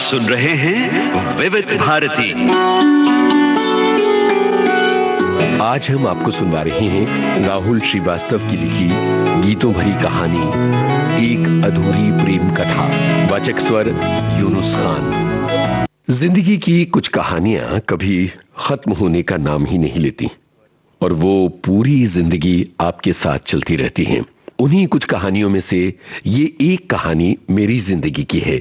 सुन रहे हैं विविध भारती। आज हम आपको सुनवा रहे हैं राहुल श्रीवास्तव की लिखी गीतों भरी कहानी एक अधूरी प्रेम कथा। वाचक स्वर यूनुस खान। जिंदगी की कुछ कहानियां कभी खत्म होने का नाम ही नहीं लेती और वो पूरी जिंदगी आपके साथ चलती रहती हैं। उन्हीं कुछ कहानियों में से ये एक कहानी मेरी जिंदगी की है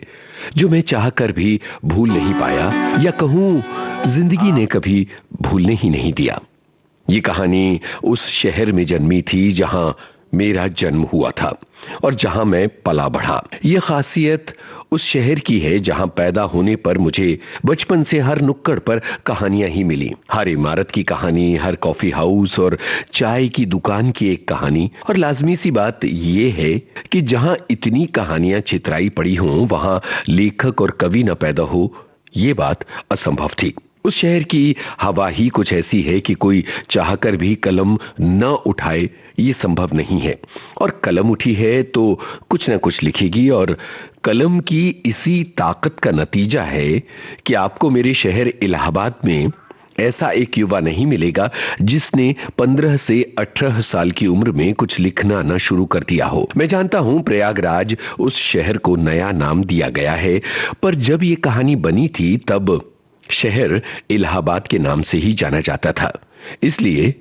जो मैं चाहकर भी भूल नहीं पाया, या कहूं जिंदगी ने कभी भूलने ही नहीं दिया। ये कहानी उस शहर में जन्मी थी जहां मेरा जन्म हुआ था और जहां मैं पला बढ़ा। ये खासियत उस शहर की है जहां पैदा होने पर मुझे बचपन से हर नुक्कड़ पर कहानियां ही मिली। हर इमारत की कहानी, हर कॉफी हाउस और चाय की दुकान की एक कहानी। और लाजमी सी बात ये है कि जहां इतनी कहानियां छितराई पड़ी हों वहां लेखक और कवि न पैदा हो, ये बात असंभव थी। उस शहर की हवा ही कुछ ऐसी है कि कोई चाहकर भी कलम न उठाए ये संभव नहीं है, और कलम उठी है तो कुछ न कुछ लिखेगी। और कलम की इसी ताकत का नतीजा है कि आपको मेरे शहर इलाहाबाद में ऐसा एक युवा नहीं मिलेगा जिसने 15 से 18 साल की उम्र में कुछ लिखना न शुरू कर दिया हो। मैं जानता हूं प्रयागराज उस शहर को नया नाम दिया गया है, पर जब ये कहानी बनी थी तब शहर इलाहाबाद के नाम से ही जाना जाता था। इसलिए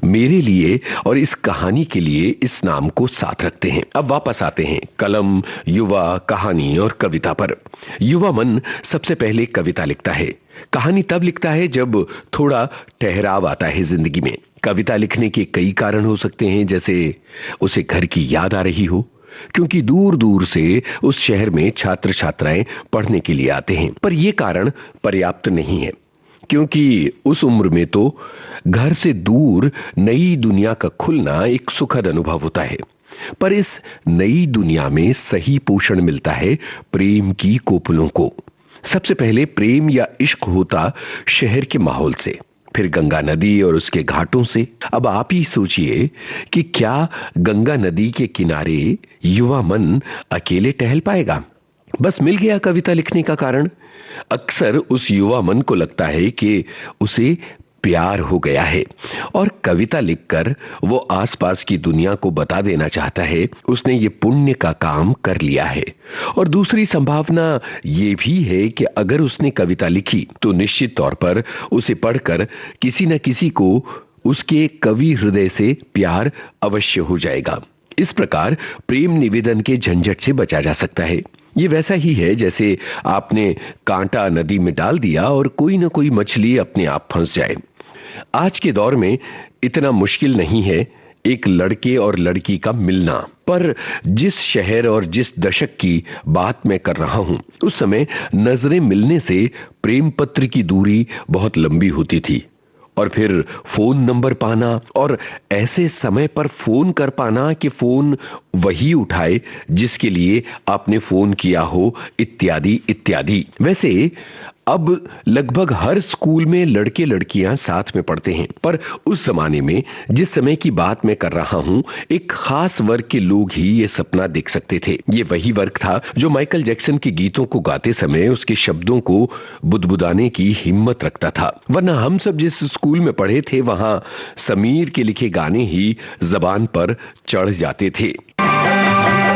मेरे लिए और इस कहानी के लिए इस नाम को साथ रखते हैं। अब वापस आते हैं कलम, युवा, कहानी और कविता पर। युवा मन सबसे पहले कविता लिखता है। कहानी तब लिखता है जब थोड़ा ठहराव आता है जिंदगी में। कविता लिखने के कई कारण हो सकते हैं, जैसे उसे घर की याद आ रही हो, क्योंकि दूर दूर से उस शहर में छात्र छात्राएं पढ़ने के लिए आते हैं। पर यह कारण पर्याप्त नहीं है, क्योंकि उस उम्र में तो घर से दूर नई दुनिया का खुलना एक सुखद अनुभव होता है। पर इस नई दुनिया में सही पोषण मिलता है प्रेम की कोपलों को। सबसे पहले प्रेम या इश्क होता शहर के माहौल से, फिर गंगा नदी और उसके घाटों से। अब आप ही सोचिए कि क्या गंगा नदी के किनारे युवा मन अकेले टहल पाएगा? बस मिल गया कविता लिखने का कारण। अक्सर उस युवा मन को लगता है कि उसे प्यार हो गया है और कविता लिखकर वो आसपास की दुनिया को बता देना चाहता है उसने ये पुण्य का काम कर लिया है। और दूसरी संभावना ये भी है कि अगर उसने कविता लिखी तो निश्चित तौर पर उसे पढ़कर किसी न किसी को उसके कवि हृदय से प्यार अवश्य हो जाएगा। इस प्रकार प्रेम निवेदन के झंझट से बचा जा सकता है। ये वैसा ही है जैसे आपने कांटा नदी में डाल दिया और कोई न कोई मछली अपने आप फंस जाए। आज के दौर में इतना मुश्किल नहीं है एक लड़के और लड़की का मिलना, पर जिस शहर और जिस दशक की बात मैं कर रहा हूं, उस समय नजरें मिलने से प्रेम पत्र की दूरी बहुत लंबी होती थी, और फिर फोन नंबर पाना और ऐसे समय पर फोन कर पाना कि फोन वही उठाए जिसके लिए आपने फोन किया हो, इत्यादि इत्यादि। वैसे अब लगभग हर स्कूल में लड़के लड़कियां साथ में पढ़ते हैं, पर उस जमाने में जिस समय की बात मैं कर रहा हूं, एक खास वर्ग के लोग ही ये सपना देख सकते थे। ये वही वर्ग था जो माइकल जैक्सन के गीतों को गाते समय उसके शब्दों को बुदबुदाने की हिम्मत रखता था। वरना हम सब जिस स्कूल में पढ़े थे वहां समीर के लिखे गाने ही जबान पर चढ़ जाते थे।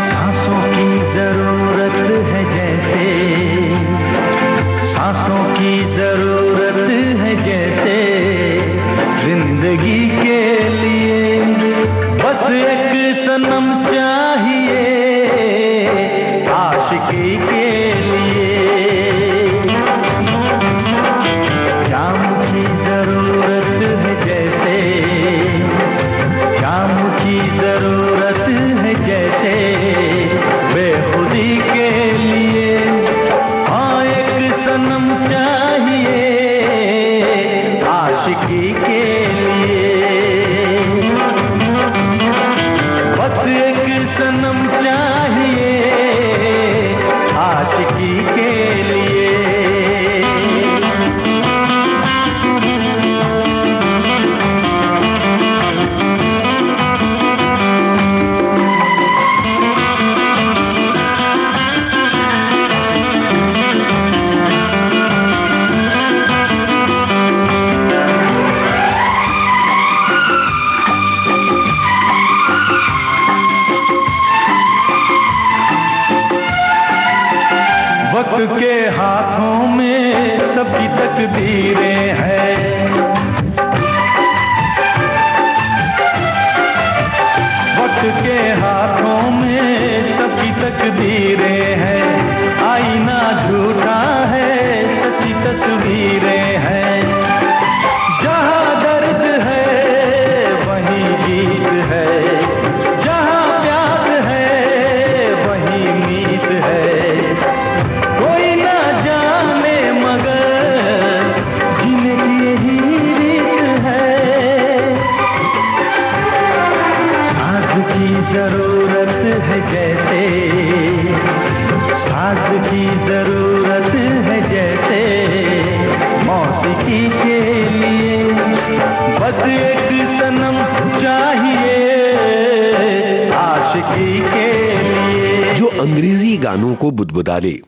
सांसों की जरूरत है जैसे, सांसों की जरूरत है जैसे, जिंदगी के लिए बस एक सनम चाहिए आशिकी के लिए। जाम की जरूरत है जैसे, जाम की जरूरत है जैसे, के हाथों में सबकी तकदीरें हैं, वक्त के हाथों में सबकी तकदीरें हैं। आईना झूठा है, सच्ची तस्वीरें हैं। जहाँ दर्द है वहीं गीत है, जहाँ प्यास है वहीं मीत है। कोई ना जाने मगर जीने की यही रीत है। सांस की जरूरत है जैसे, सांस की जरूरत है जैसे मौसीकी के लिए। बस एक सनम चाहिए आशिकी के लिए। जो अंग्रेजी गानों को बुदबुदाले,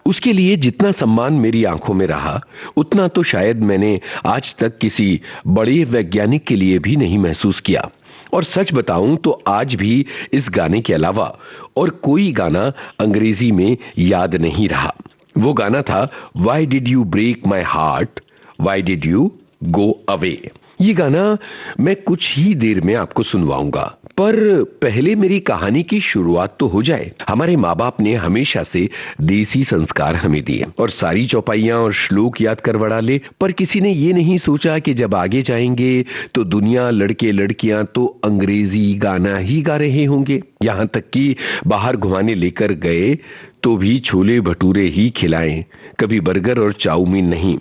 उसके लिए जितना सम्मान मेरी आंखों में रहा, उतना तो शायद मैंने आज तक किसी बड़े वैज्ञानिक के लिए भी नहीं महसूस किया। और सच बताऊं तो आज भी इस गाने के अलावा और कोई गाना अंग्रेजी में याद नहीं रहा। वो गाना था Why did you break my heart? Why did you go away? ये गाना मैं कुछ ही देर में आपको सुनवाऊंगा, पर पहले मेरी कहानी की शुरुआत तो हो जाए। हमारे माँ बाप ने हमेशा से देसी संस्कार हमें दिए और सारी चौपाइयां और श्लोक याद करवा ले, पर किसी ने ये नहीं सोचा कि जब आगे जाएंगे तो दुनिया लड़के लड़कियां तो अंग्रेजी गाना ही गा रहे होंगे। यहाँ तक कि बाहर घुमाने लेकर गए तो भी छोले भटूरे ही खिलाएं, कभी बर्गर और चाउमीन नहीं।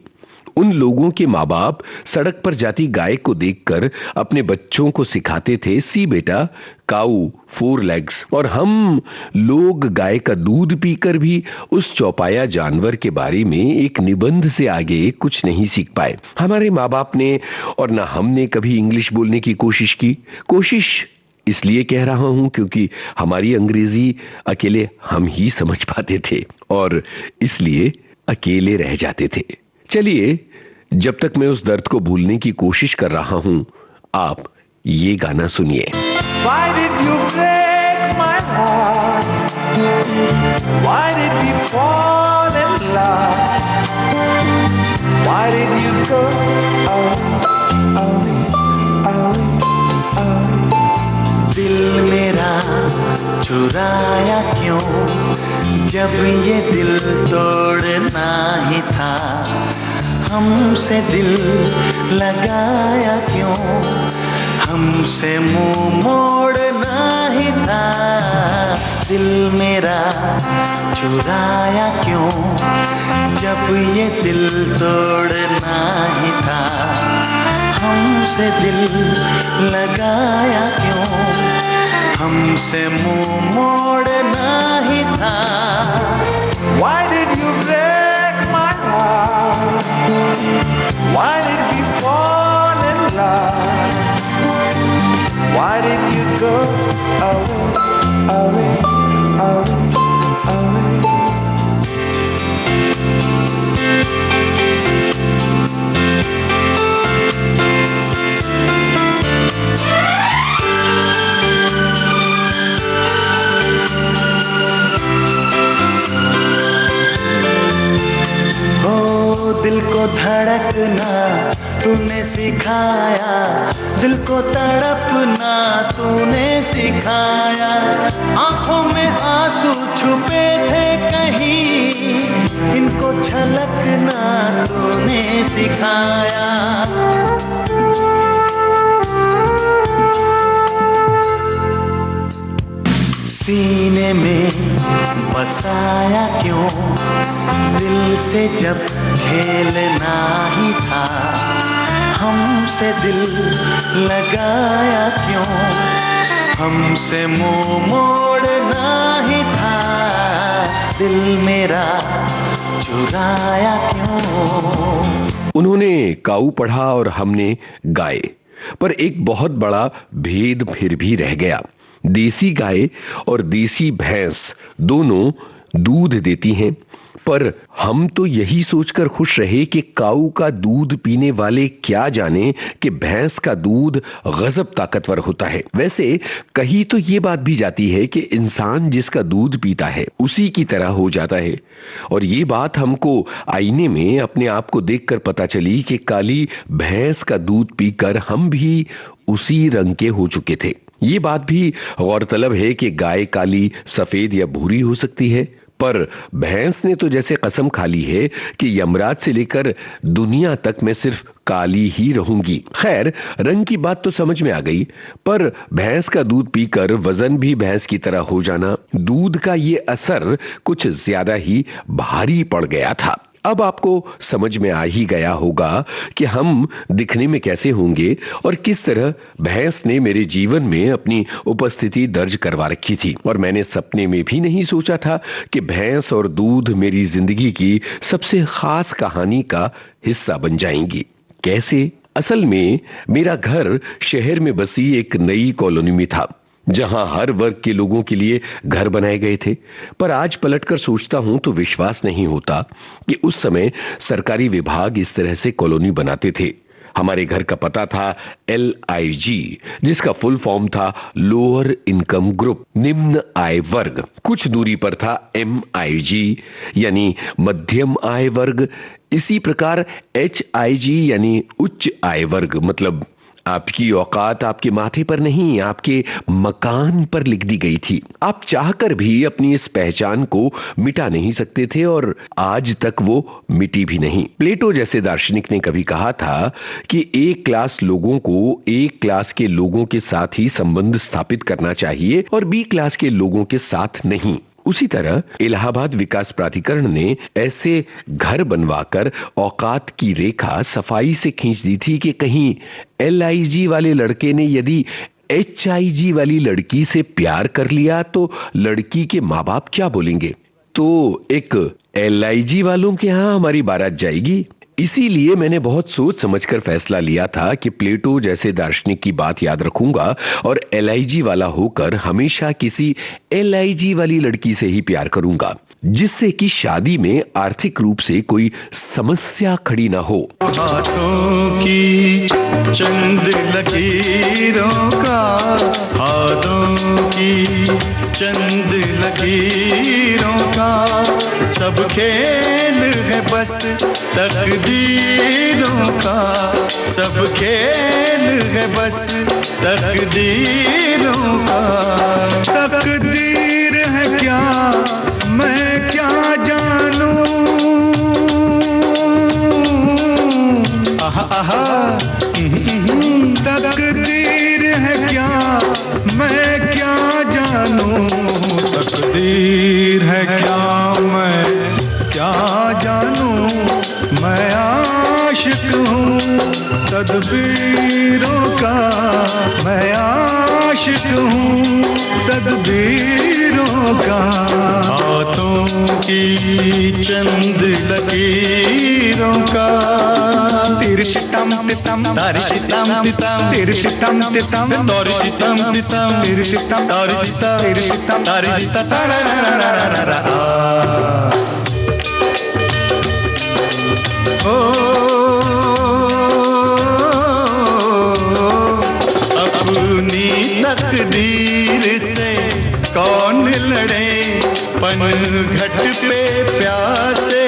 उन लोगों के माँ बाप सड़क पर जाती गाय को देखकर अपने बच्चों को सिखाते थे, सी बेटा काऊ 4 legs। और हम लोग गाय का दूध पीकर भी उस चौपाया जानवर के बारे में एक निबंध से आगे कुछ नहीं सीख पाए। हमारे माँ बाप ने और ना हमने कभी इंग्लिश बोलने की कोशिश की। कोशिश इसलिए कह रहा हूं क्योंकि हमारी अंग्रेजी अकेले हम ही समझ पाते थे और इसलिए अकेले रह जाते थे। चलिए, जब तक मैं उस दर्द को भूलने की कोशिश कर रहा हूं, आप ये गाना सुनिए। Why did you break my heart? Why did we fall in love? Why did you go away, away, away? दिल मेरा चुराया क्यों, जब ये दिल तोड़ना ही था। हमसे दिल लगाया क्यों, हमसे मुंह मोड़ना ही था। दिल मेरा चुराया क्यों, जब ये दिल तोड़ना ही था। हमसे दिल लगाया क्यों, हमसे मुंह मोड़ना ही था। Why did you break my heart? Why did we fall in love? Why did you go away, away, away, away? दिल को धड़कना तूने सिखाया, दिल को तड़पना तूने सिखाया। आंखों में आंसू छुपे थे कहीं, इनको छलकना तूने सिखाया। सीने में बसाया क्यों, दिल से जब खेलना ही था। हमसे दिल लगाया क्यों, हमसे मुंह मोड़ना ही था। दिल मेरा चुराया क्यों। उन्होंने काऊ पढ़ा और हमने गाय, पर एक बहुत बड़ा भेद फिर भी रह गया। देसी गाय और देसी भैंस दोनों दूध देती हैं, पर हम तो यही सोचकर खुश रहे कि काऊ का दूध पीने वाले क्या जाने कि भैंस का दूध गजब ताकतवर होता है। वैसे कही तो ये बात भी जाती है कि इंसान जिसका दूध पीता है उसी की तरह हो जाता है, और ये बात हमको आईने में अपने आप को देखकर पता चली कि काली भैंस का दूध पीकर हम भी उसी रंग के हो चुके थे। ये बात भी गौरतलब है कि गाय काली, सफेद या भूरी हो सकती है, पर भैंस ने तो जैसे कसम खा ली है कि यमराज से लेकर दुनिया तक मैं सिर्फ काली ही रहूंगी। खैर, रंग की बात तो समझ में आ गई, पर भैंस का दूध पीकर वजन भी भैंस की तरह हो जाना, दूध का ये असर कुछ ज्यादा ही भारी पड़ गया था। अब आपको समझ में आ ही गया होगा कि हम दिखने में कैसे होंगे और किस तरह भैंस ने मेरे जीवन में अपनी उपस्थिति दर्ज करवा रखी थी। और मैंने सपने में भी नहीं सोचा था कि भैंस और दूध मेरी जिंदगी की सबसे खास कहानी का हिस्सा बन जाएंगी। कैसे? असल में मेरा घर शहर में बसी एक नई कॉलोनी में था, जहां हर वर्ग के लोगों के लिए घर बनाए गए थे। पर आज पलटकर सोचता हूं तो विश्वास नहीं होता कि उस समय सरकारी विभाग इस तरह से कॉलोनी बनाते थे। हमारे घर का पता था LIG, जिसका फुल फॉर्म था लोअर इनकम ग्रुप, निम्न आय वर्ग। कुछ दूरी पर था MIG यानी मध्यम आय वर्ग। इसी प्रकार HIG यानी उच्च आय वर्ग, मतलब आपकी औकात आपके माथे पर नहीं, आपके मकान पर लिख दी गई थी। आप चाहकर भी अपनी इस पहचान को मिटा नहीं सकते थे और आज तक वो मिटी भी नहीं। प्लेटो जैसे दार्शनिक ने कभी कहा था कि एक क्लास लोगों को एक क्लास के लोगों के साथ ही संबंध स्थापित करना चाहिए और B क्लास के लोगों के साथ नहीं। उसी तरह इलाहाबाद विकास प्राधिकरण ने ऐसे घर बनवाकर औकात की रेखा सफाई से खींच दी थी कि कहीं LIG वाले लड़के ने यदि HIG वाली लड़की से प्यार कर लिया तो लड़की के माँ बाप क्या बोलेंगे? तो एक LIG वालों के यहाँ हमारी बारात जाएगी। इसीलिए मैंने बहुत सोच समझकर फैसला लिया था कि प्लेटो जैसे दार्शनिक की बात याद रखूंगा और LIG वाला होकर हमेशा किसी LIG वाली लड़की से ही प्यार करूंगा, जिससे कि शादी में आर्थिक रूप से कोई समस्या खड़ी ना हो। हाथों की चंद लकीरों का, हाथों की चंद लकीरों का सब खेल है बस तकदीरों का, सब खेल है बस तकदीरों का। तकदीर है क्या मैं क्या जानूं, आहा आहा तकदीर है क्या मैं क्या जानूं, तकदीर है क्या मैं क्या जानूं, मैं आशिक हूँ तदबीरों का, मैं आशिक हूँ तदबीरों का। हाथों की चंद लकीरों का, तिरशितम तितम तारिशितम तितम, तिरशितम तितम तारिशितम तितम, तिरशितम तारिशितम तिरशितम तारिशितम तारारारारारा। अपनी तकदीर से कौन लड़े, पनघट पे प्यासे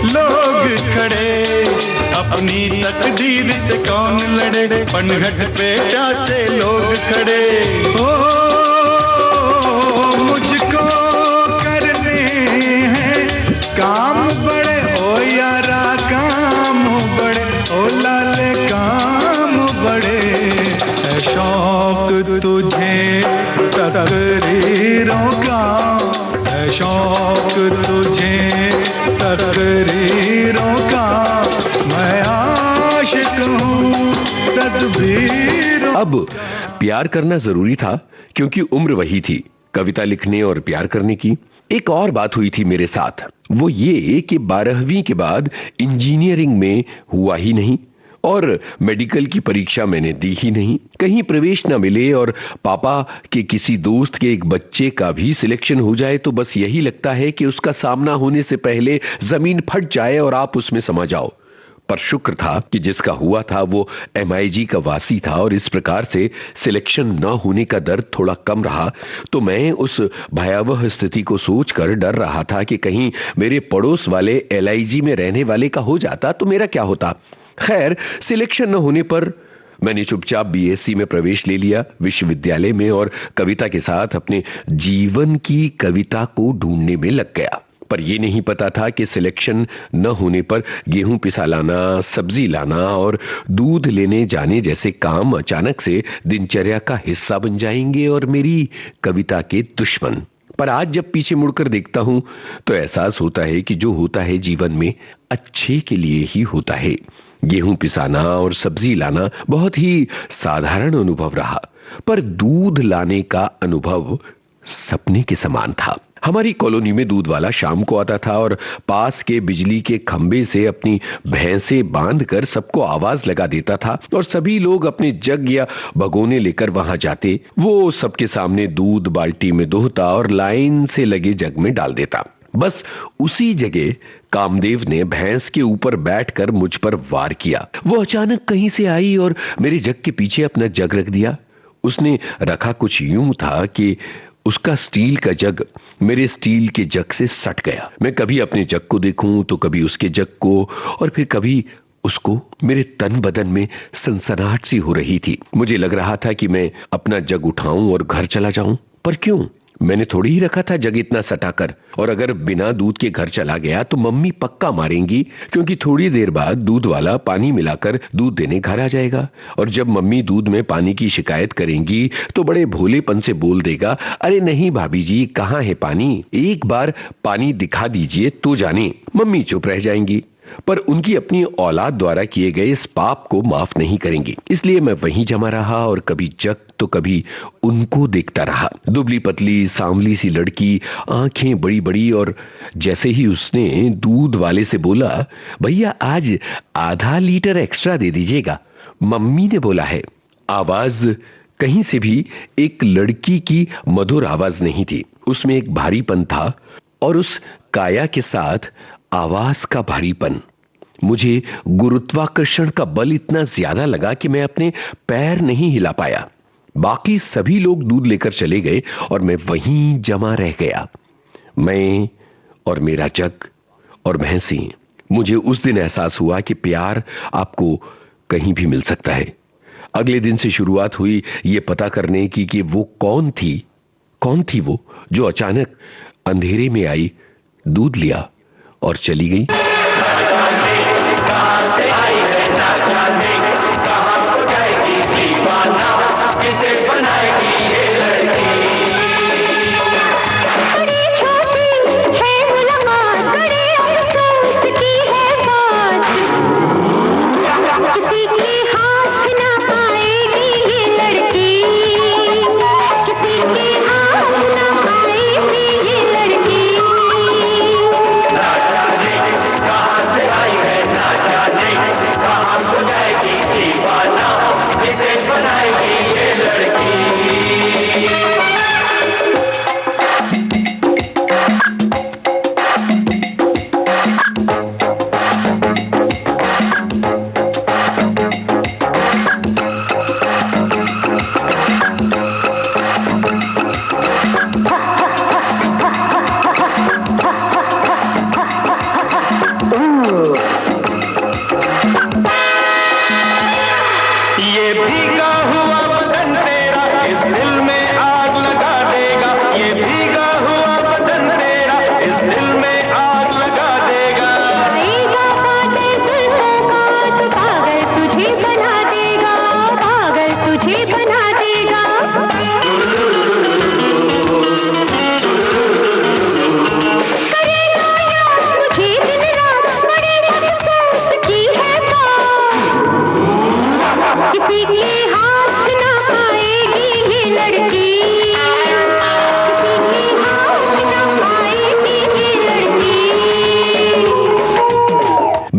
लोग खड़े। अपनी तकदीर से कौन लड़े, पनघट पे प्यासे लोग खड़े। ओ मुझको करने हैं काम बड़े, ओ यारा काम बड़े, ओ लाले काम बड़े। है शौक तुझे तकरीरों का, है शौक तुझे तकरीरों का, मैं आशिक हूँ तदबीरों। अब प्यार करना जरूरी था क्योंकि उम्र वही थी कविता लिखने और प्यार करने की। एक और बात हुई थी मेरे साथ, वो ये कि 12वीं के बाद इंजीनियरिंग में हुआ ही नहीं। और मेडिकल की परीक्षा मैंने दी ही नहीं, कहीं प्रवेश न मिले और पापा के किसी दोस्त के एक बच्चे का भी सिलेक्शन हो जाए तो बस यही लगता है कि उसका सामना होने से पहले जमीन फट जाए और आप उसमें समा जाओ। पर शुक्र था कि जिसका हुआ था वो MIG का वासी था और इस प्रकार से सिलेक्शन न होने का दर्द थोड़ा कम रहा। तो मैं उस भयावह स्थिति को सोचकर डर रहा था कि कहीं मेरे पड़ोस वाले LIG में रहने वाले का हो जाता तो मेरा क्या होता। खैर, सिलेक्शन न होने पर मैंने चुपचाप BSc में प्रवेश ले लिया विश्वविद्यालय में और कविता के साथ अपने जीवन की कविता को ढूंढने में लग गया। पर यह नहीं पता था कि सिलेक्शन न होने पर गेहूं पिसा लाना, सब्जी लाना और दूध लेने जाने जैसे काम अचानक से दिनचर्या का हिस्सा बन जाएंगे और मेरी कविता के दुश्मन। पर आज जब पीछे मुड़कर देखता हूं तो एहसास होता है कि जो होता है जीवन में अच्छे के लिए ही होता है। गेहूं पिसाना और सब्जी लाना बहुत ही साधारण अनुभव रहा, पर दूध लाने का अनुभव सपने के समान था। हमारी कॉलोनी में दूध वाला शाम को आता था और पास के बिजली के खंबे से अपनी भैंसे बांधकर सबको आवाज लगा देता था और सभी लोग अपने जग या भगोने लेकर वहां जाते। वो सबके सामने दूध बाल्टी में दोहता और लाइन से लगे जग में डाल देता। बस उसी जगह कामदेव ने भैंस के ऊपर बैठकर मुझ पर वार किया। वो अचानक कहीं से आई और मेरे जग के पीछे अपना जग रख दिया। उसने रखा कुछ यूं था कि उसका स्टील का जग मेरे स्टील के जग से सट गया। मैं कभी अपने जग को देखूं तो कभी उसके जग को और फिर कभी उसको। मेरे तन बदन में सनसनाहट सी हो रही थी। मुझे लग रहा था कि मैं अपना जग उठाऊं और घर चला जाऊं, पर क्यों? मैंने थोड़ी ही रखा था जग इतना सटाकर। और अगर बिना दूध के घर चला गया तो मम्मी पक्का मारेंगी, क्योंकि थोड़ी देर बाद दूध वाला पानी मिलाकर दूध देने घर आ जाएगा और जब मम्मी दूध में पानी की शिकायत करेंगी तो बड़े भोलेपन से बोल देगा, अरे नहीं भाभी जी, कहाँ है पानी, एक बार पानी दिखा दीजिए तो जाने। मम्मी चुप रह जाएंगी, पर उनकी अपनी औलाद द्वारा किए गए इस पाप को माफ नहीं करेंगी। इसलिए मैं वहीं जमा रहा और कभी जग तो कभी उनको देखता रहा। दुबली पतली सांवली सी लड़की, आंखें बड़ी बड़ी, और जैसे ही उसने दूध वाले से बोला, भैया आज आधा लीटर एक्स्ट्रा दे दीजिएगा, मम्मी ने बोला है। आवाज कहीं से भी एक लड़की की मधुर आवाज नहीं थी, उसमें एक भारीपन था और उस काया के साथ आवाज का भारीपन। मुझे गुरुत्वाकर्षण का बल इतना ज्यादा लगा कि मैं अपने पैर नहीं हिला पाया। बाकी सभी लोग दूध लेकर चले गए और मैं वहीं जमा रह गया, मैं और मेरा जग और भैंसी। मुझे उस दिन एहसास हुआ कि प्यार आपको कहीं भी मिल सकता है। अगले दिन से शुरुआत हुई ये पता करने की कि वो कौन थी वो जो अचानक अंधेरे में आई, दूध लिया और चली गई।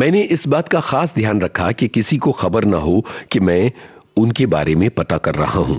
मैंने इस बात का खास ध्यान रखा कि किसी को खबर ना हो कि मैं उनके बारे में पता कर रहा हूं,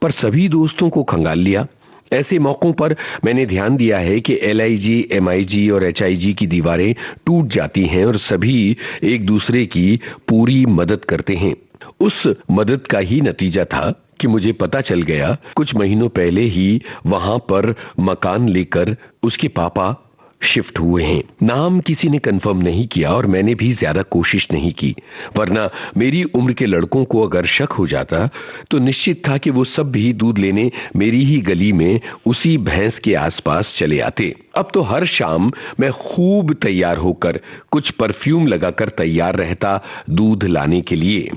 पर सभी दोस्तों को खंगाल लिया। ऐसे मौकों पर मैंने ध्यान दिया है कि LIG, MIG और HIG की दीवारें टूट जाती हैं और सभी एक दूसरे की पूरी मदद करते हैं। उस मदद का ही नतीजा था कि मुझे पता चल गया कुछ महीनों पहले ही वहां पर मकान लेकर उसके पापा शिफ्ट हुए हैं। नाम किसी ने कंफर्म नहीं किया और मैंने भी ज्यादा कोशिश नहीं की, वरना मेरी उम्र के लड़कों को अगर शक हो जाता तो निश्चित था कि वो सब भी दूध लेने मेरी ही गली में उसी भैंस के आसपास चले आते। अब तो हर शाम मैं खूब तैयार होकर कुछ परफ्यूम लगाकर तैयार रहता दूध लाने के लिए।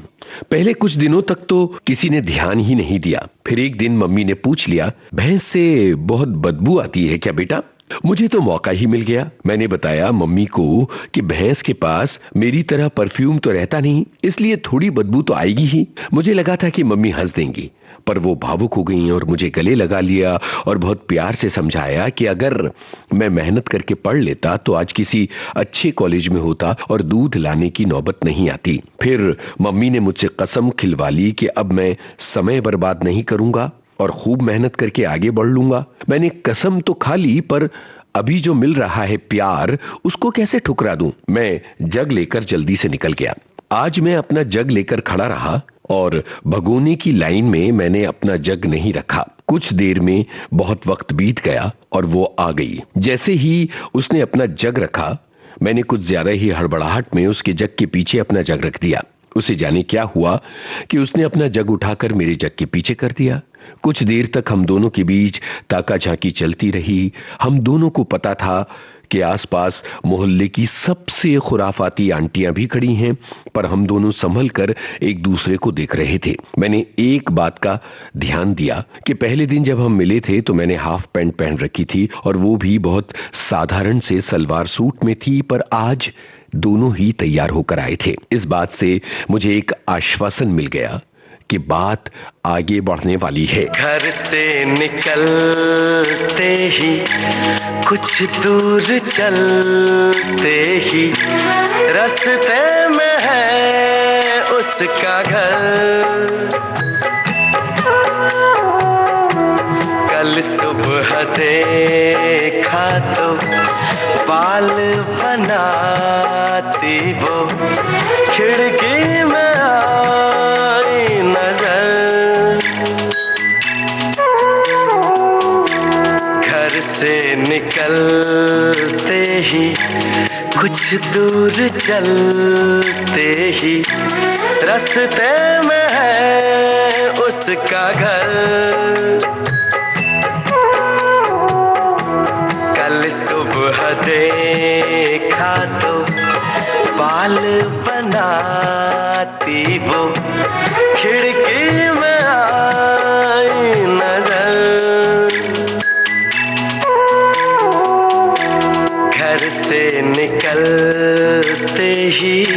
पहले कुछ दिनों तक तो किसी ने ध्यान ही नहीं दिया। फिर एक दिन मम्मी ने पूछ लिया, भैंस से बहुत बदबू आती है क्या बेटा? मुझे तो मौका ही मिल गया। मैंने बताया मम्मी को कि भैंस के पास मेरी तरह परफ्यूम तो रहता नहीं, इसलिए थोड़ी बदबू तो आएगी ही। मुझे लगा था कि मम्मी हंस देंगी, पर वो भावुक हो गई और मुझे गले लगा लिया और बहुत प्यार से समझाया कि अगर मैं मेहनत करके पढ़ लेता तो आज किसी अच्छे कॉलेज में होता और दूध लाने की नौबत नहीं आती। फिर मम्मी ने मुझसे कसम खिलवा ली कि अब मैं समय बर्बाद नहीं करूंगा और खूब मेहनत करके आगे बढ़ लूंगा। मैंने कसम तो खा ली, पर अभी जो मिल रहा है प्यार, उसको कैसे ठुकरा दूं? मैं जग लेकर जल्दी से निकल गया। आज मैं अपना जग लेकर खड़ा रहा और भगोने की लाइन में मैंने अपना जग नहीं रखा। कुछ देर में बहुत वक्त बीत गया और वो आ गई। जैसे ही उसने अपना जग रखा, मैंने कुछ ज्यादा ही हड़बड़ाहट में उसके जग के पीछे अपना जग रख दिया। उसे जाने क्या हुआ कि उसने अपना जग उठाकर मेरे जग के पीछे कर दिया। कुछ देर तक हम दोनों के बीच ताका झांकी चलती रही। हम दोनों को पता था कि आसपास मोहल्ले की सबसे खुराफाती आंटियां भी खड़ी हैं, पर हम दोनों संभल कर एक दूसरे को देख रहे थे। मैंने एक बात का ध्यान दिया कि पहले दिन जब हम मिले थे तो मैंने हाफ पैंट पहन रखी थी और वो भी बहुत साधारण से सलवार सूट में थी, पर आज दोनों ही तैयार होकर आए थे। इस बात से मुझे एक आश्वासन मिल गया कि बात आगे बढ़ने वाली है। घर से निकलते ही कुछ दूर चलते ही रास्ते में है उसका घर। कल सुबह देखा तो बाल बनाती वो खिड़की में आई नजर। घर से निकलते ही कुछ दूर चलते ही रास्ते में है उसका घर। कल सुबह देखा तो बाल बनाती वो खिड़की में आई नजर। घर से निकलते ही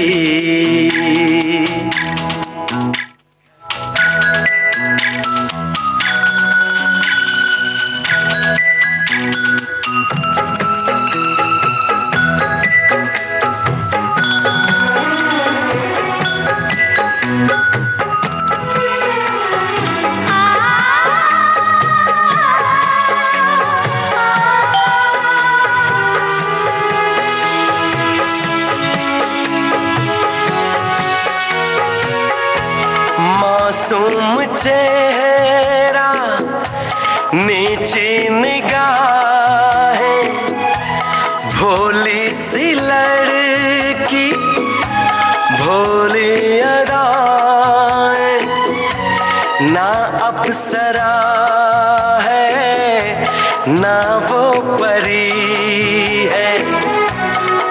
मासूम चेहरा नीची निगाहें भोली सी लड़की भोली अदाएं। ना अप्सरा है ना वो परी है,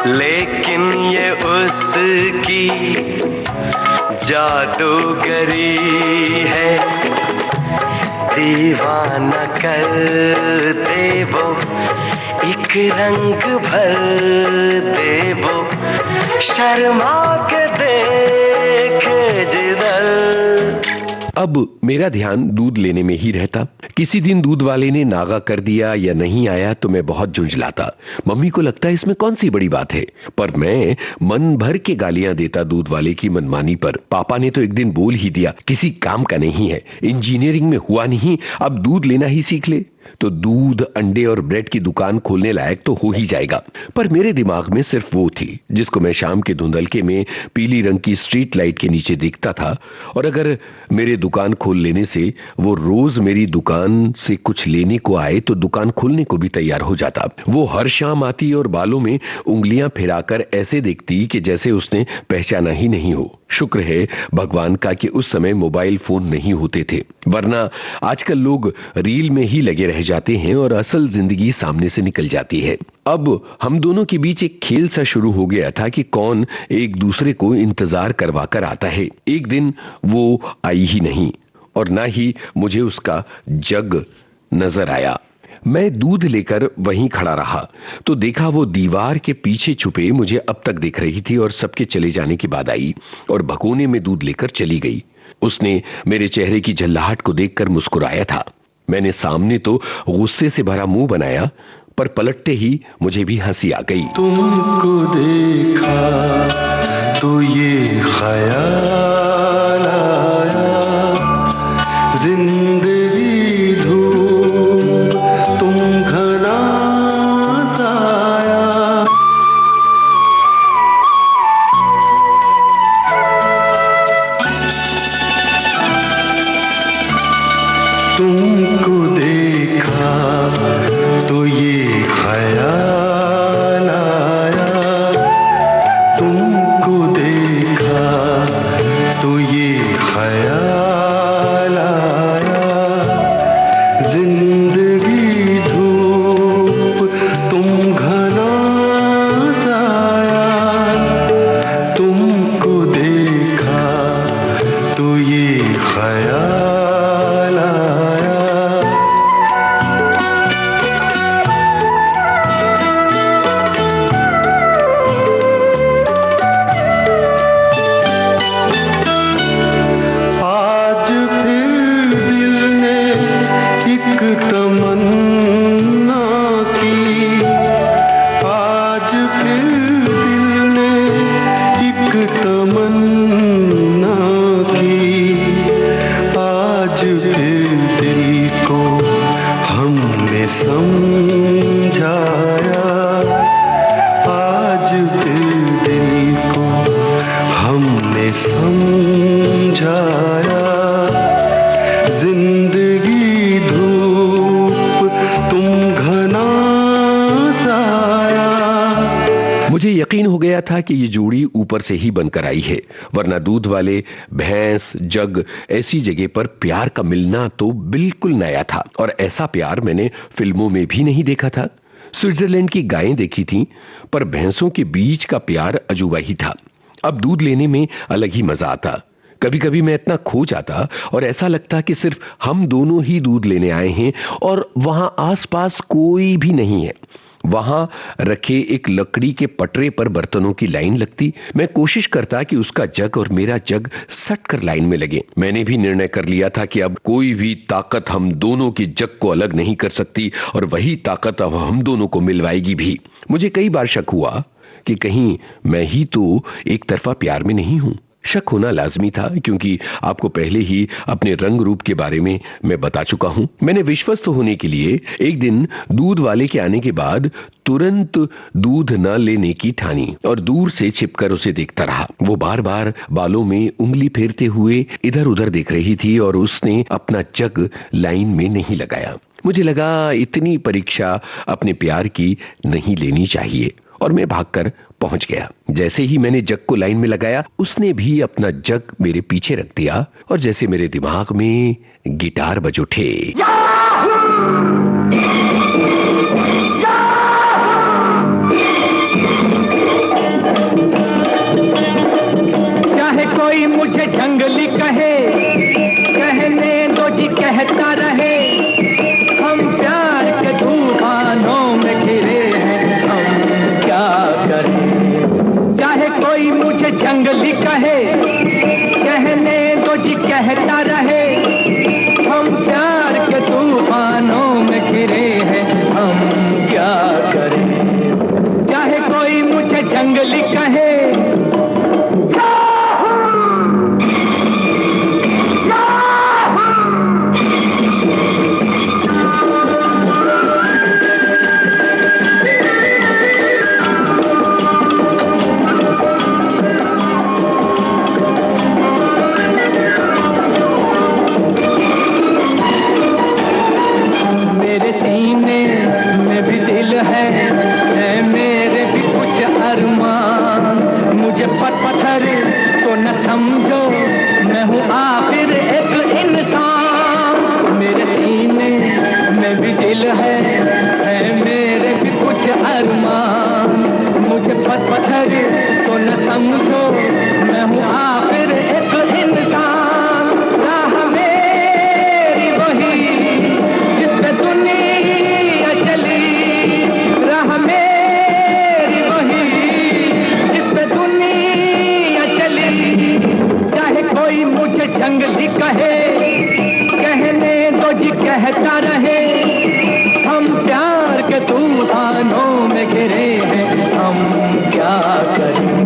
लेकिन ये उसकी जादूगरी है। दीवाना कर दे वो एक रंग भर दे वो शर्मा के देखे जिधर। अब मेरा ध्यान दूध लेने में ही रहता। किसी दिन दूध वाले ने नागा कर दिया या नहीं आया तो मैं बहुत झुंझलाता। मम्मी को लगता है इसमें कौन सी बड़ी बात है, पर मैं मन भर के गालियां देता दूध वाले की मनमानी पर। पापा ने तो एक दिन बोल ही दिया, किसी काम का नहीं है, इंजीनियरिंग में हुआ नहीं, अब दूध लेना ही सीख ले तो दूध, अंडे और ब्रेड की दुकान खोलने लायक तो हो ही जाएगा। पर मेरे दिमाग में सिर्फ वो थी जिसको मैं शाम के धुंधलके में पीली रंग की स्ट्रीट लाइट के नीचे देखता था, और अगर मेरे दुकान खोल लेने से वो रोज मेरी दुकान से कुछ लेने को आए तो दुकान खोलने को भी तैयार हो जाता। वो हर शाम आती और बालों में उंगलियां फिराकर ऐसे देखती कि जैसे उसने पहचाना ही नहीं हो। शुक्र है भगवान का कि उस समय मोबाइल फोन नहीं होते थे, वरना आजकल लोग रील में ही लगे रह जाते हैं और असल जिंदगी सामने से निकल जाती है। अब हम दोनों के बीच एक खेल सा शुरू हो गया था कि कौन एक दूसरे को इंतजार करवा कर आता है। एक दिन वो आई ही नहीं और ना ही मुझे उसका जग नजर आया। मैं दूध लेकर वहीं खड़ा रहा तो देखा वो दीवार के पीछे छुपे मुझे अब तक देख रही थी और सबके चले जाने के बाद आई और भगोने में दूध लेकर चली गई। उसने मेरे चेहरे की झल्लाहट को देखकर मुस्कुराया था। मैंने सामने तो गुस्से से भरा मुंह बनाया, पर पलटते ही मुझे भी हंसी आ गई। तुमको देखा तो ये ख्याल आया, जिंदगी धूम तुम घना साया। तुमको देखा तो ये ख्याल आया, तुमको देखा तो ये ख्याल आया, जिंदगी धूप तुम घना साया। तुमको देखा तो ये ख्याल आया। आज फिर दिल ने एक तमन्ना की, आज फिर दिल ने एक तमन्ना की, आज फिर दिल को हमने समझाया, आज फिर दिल को हमने समझाया, जिंदगी धूप तुम घना साया। मुझे यकीन हो गया था कि ये जोड़ी ऊपर से ही बनकर आई है, वरना दूध वाले, भैंस, जग ऐसी जगह पर प्यार का मिलना तो बिल्कुल नया था और ऐसा प्यार मैंने फिल्मों में भी नहीं देखा था। स्विट्जरलैंड की गायें देखी थीं, पर भैंसों के बीच का प्यार अजूबा ही था। अब दूध लेने में अलग ही मजा आता। कभी कभी मैं इतना खो जाता और ऐसा लगता कि सिर्फ हम दोनों ही दूध लेने आए हैं और वहां आसपास कोई भी नहीं है। वहां रखे एक लकड़ी के पटरे पर बर्तनों की लाइन लगती। मैं कोशिश करता कि उसका जग और मेरा जग सट कर लाइन में लगे। मैंने भी निर्णय कर लिया था कि अब कोई भी ताकत हम दोनों के जग को अलग नहीं कर सकती और वही ताकत अब हम दोनों को मिलवाएगी भी। मुझे कई बार शक हुआ कि कहीं मैं ही तो एक तरफा प्यार में नहीं हूं। शक होना लाजमी था क्योंकि आपको पहले ही अपने रंग रूप के बारे में मैं बता चुका हूं। मैंने विश्वस्त होने के लिए एक दिन दूध वाले के आने के बाद तुरंत दूध न लेने की ठानी और दूर से छिपकर उसे देखता रहा। वो बार बार बालों में उंगली फेरते हुए इधर उधर देख रही थी और उसने अपना जग लाइन में नहीं लगाया। मुझे लगा इतनी परीक्षा अपने प्यार की नहीं लेनी चाहिए और मैं भागकर पहुंच गया। जैसे ही मैंने जग को लाइन में लगाया, उसने भी अपना जग मेरे पीछे रख दिया और जैसे मेरे दिमाग में गिटार बज उठे। चाहे कोई मुझे जंगली कहे, कहने दो जी कहता रहे, हम प्यार के तूफानों में घिरे हैं, हम क्या करें। चाहे कोई मुझे जंगली कहे, कहने दो जी कहता रहे, मोहब्बत पत्थर तो न समझो, मैं हूँ आखिर एक इंसान। राह मेरी वही जिस पे दुनिया चली, राह मेरी वही जिस पे दुनिया चली। चाहे कोई मुझे जंगली कहे, कहने दो जी कहता रहे, हम प्यार के तूफानों में घिरे हैं, हम क्या करें।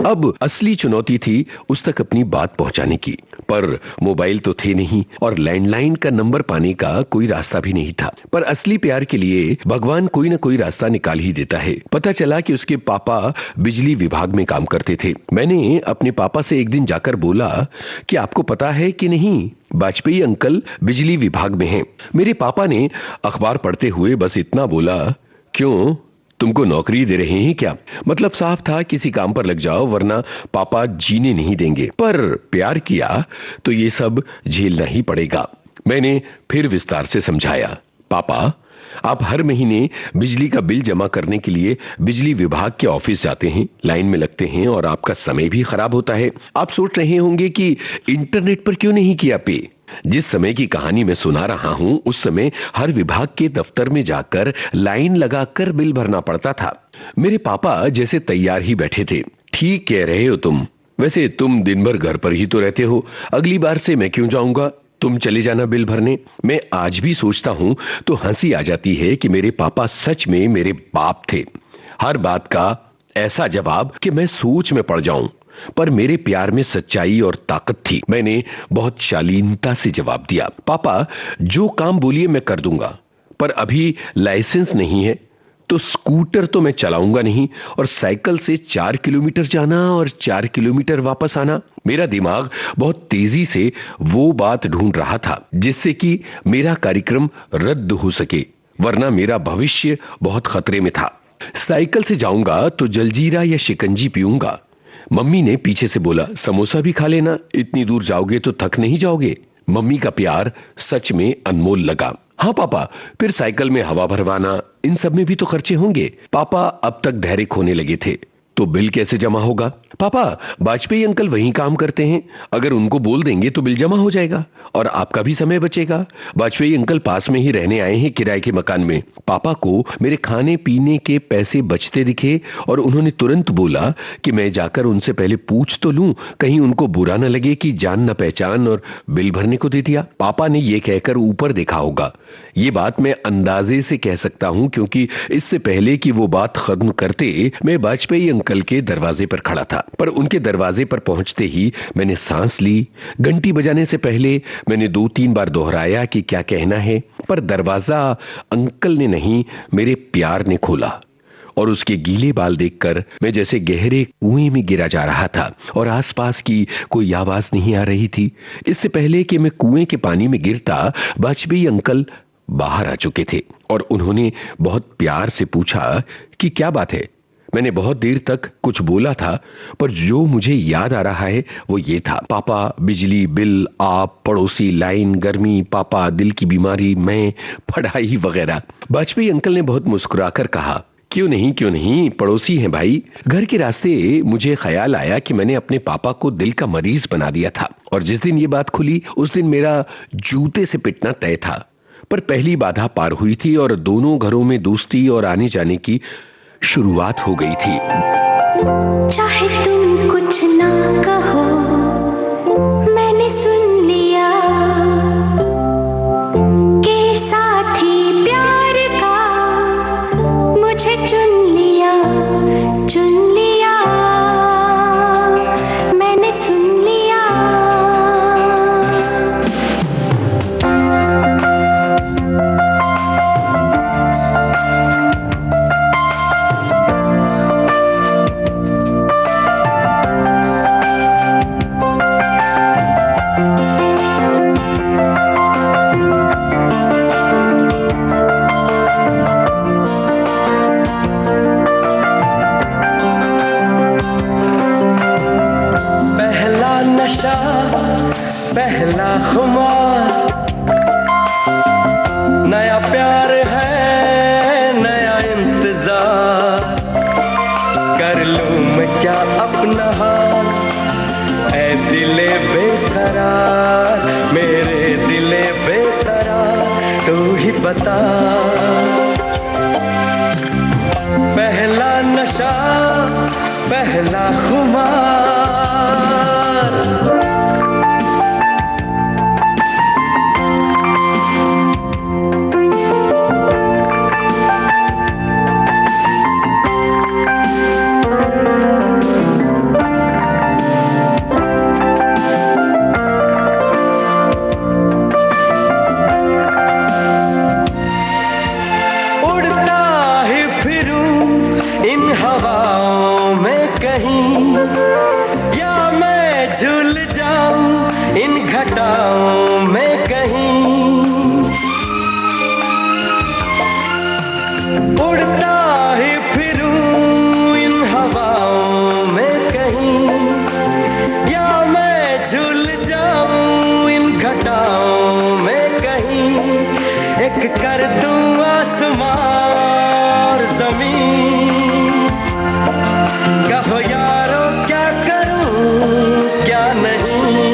अब असली चुनौती थी उस तक अपनी बात पहुंचाने की, पर मोबाइल तो थे नहीं और लैंडलाइन का नंबर पाने का कोई रास्ता भी नहीं था। पर असली प्यार के लिए भगवान कोई न कोई रास्ता निकाल ही देता है। पता चला कि उसके पापा बिजली विभाग में काम करते थे। मैंने अपने पापा से एक दिन जाकर बोला कि आपको पता है कि नहीं, वाजपेयी अंकल बिजली विभाग में हैं। मेरे पापा ने अखबार पढ़ते हुए बस इतना बोला, क्यों, तुमको नौकरी दे रहे हैं क्या? मतलब साफ था, किसी काम पर लग जाओ वरना पापा जीने नहीं देंगे। पर प्यार किया तो ये सब झेलना ही पड़ेगा। मैंने फिर विस्तार से समझाया, पापा आप हर महीने बिजली का बिल जमा करने के लिए बिजली विभाग के ऑफिस जाते हैं, लाइन में लगते हैं और आपका समय भी खराब होता है। आप सोच रहे होंगे कि इंटरनेट पर क्यों नहीं किया पे। जिस समय की कहानी मैं सुना रहा हूं, उस समय हर विभाग के दफ्तर में जाकर लाइन लगाकर बिल भरना पड़ता था। मेरे पापा जैसे तैयार ही बैठे थे। ठीक कह रहे हो तुम, वैसे तुम दिन भर घर पर ही तो रहते हो, अगली बार से मैं क्यों जाऊंगा, तुम चले जाना बिल भरने। मैं आज भी सोचता हूं तो हंसी आ जाती है कि मेरे पापा सच में मेरे बाप थे। हर बात का ऐसा जवाब कि मैं सोच में पड़ जाऊं, पर मेरे प्यार में सच्चाई और ताकत थी। मैंने बहुत शालीनता से जवाब दिया, पापा जो काम बोलिए मैं कर दूंगा, पर अभी लाइसेंस नहीं है तो स्कूटर तो मैं चलाऊंगा नहीं, और साइकिल से 4 किलोमीटर जाना और 4 किलोमीटर वापस आना। मेरा दिमाग बहुत तेजी से वो बात ढूंढ रहा था जिससे कि मेरा कार्यक्रम रद्द हो सके, वरना मेरा भविष्य बहुत खतरे में था। साइकिल से जाऊंगा तो जलजीरा या शिकंजी पीऊंगा। मम्मी ने पीछे से बोला, समोसा भी खा लेना, इतनी दूर जाओगे तो थक नहीं जाओगे। मम्मी का प्यार सच में अनमोल लगा। हाँ पापा, फिर साइकिल में हवा भरवाना, इन सब में भी तो खर्चे होंगे। पापा अब तक धैर्य खोने लगे थे। तो बिल कैसे जमा होगा? पापा वाजपेयी अंकल वहीं काम करते हैं, अगर उनको बोल देंगे तो बिल जमा हो जाएगा और आपका भी समय बचेगा। वाजपेयी अंकल पास में ही रहने आए हैं किराए के मकान में। पापा को मेरे खाने पीने के पैसे बचते दिखे और उन्होंने तुरंत बोला कि मैं जाकर उनसे पहले पूछ तो लूं, कहीं उनको बुरा न लगे कि जान न पहचान और बिल भरने को दे दिया। पापा ने ये कहकर ऊपर देखा होगा। ये बात मैं अंदाजे से कह सकता हूं क्योंकि इससे पहले कि वो बात खत्म करते मैं वाजपेयी अंकल के दरवाजे पर खड़ा था। पर उनके दरवाजे पर पहुंचते ही मैंने सांस ली। घंटी बजाने से पहले मैंने 2-3 बार दोहराया कि क्या कहना है, पर दरवाजा अंकल ने नहीं, मेरे प्यार ने खोला। और उसके गीले बाल देखकर मैं जैसे गहरे कुएं में गिरा जा रहा था और आसपास की कोई आवाज नहीं आ रही थी। इससे पहले कि मैं कुएं के पानी में गिरता, वाजपेयी अंकल बाहर आ चुके थे और उन्होंने बहुत प्यार से पूछा कि क्या बात है। मैंने बहुत देर तक कुछ बोला था, पर जो मुझे याद आ रहा है वो ये था, पापा, बिजली बिल, आप, पड़ोसी, लाइन, गर्मी, पापा, दिल की बीमारी, मैं, पढ़ाई वगैरह। वाजपेयी अंकल ने बहुत मुस्कुराकर कहा, क्यों नहीं, पड़ोसी हैं भाई। घर के रास्ते मुझे ख्याल आया कि मैंने अपने पापा को दिल का मरीज बना दिया था और जिस दिन ये बात खुली उस दिन मेरा जूते से पिटना तय था। पर पहली बाधा पार हुई थी और दोनों घरों में दोस्ती और आने जाने की शुरुआत हो गई थी। चाहे तुम कुछ ना कहो, मैंने सुन लिया कि साथी प्यार का मुझे चुन लिया, मैंने सुन लिया। पहला खुमार, नया प्यार है, नया इंतजार, कर बता, पहला नशा पहला खुमार। कर दूं आसमान ज़मीन, कहो यारो क्या करूं क्या नहीं।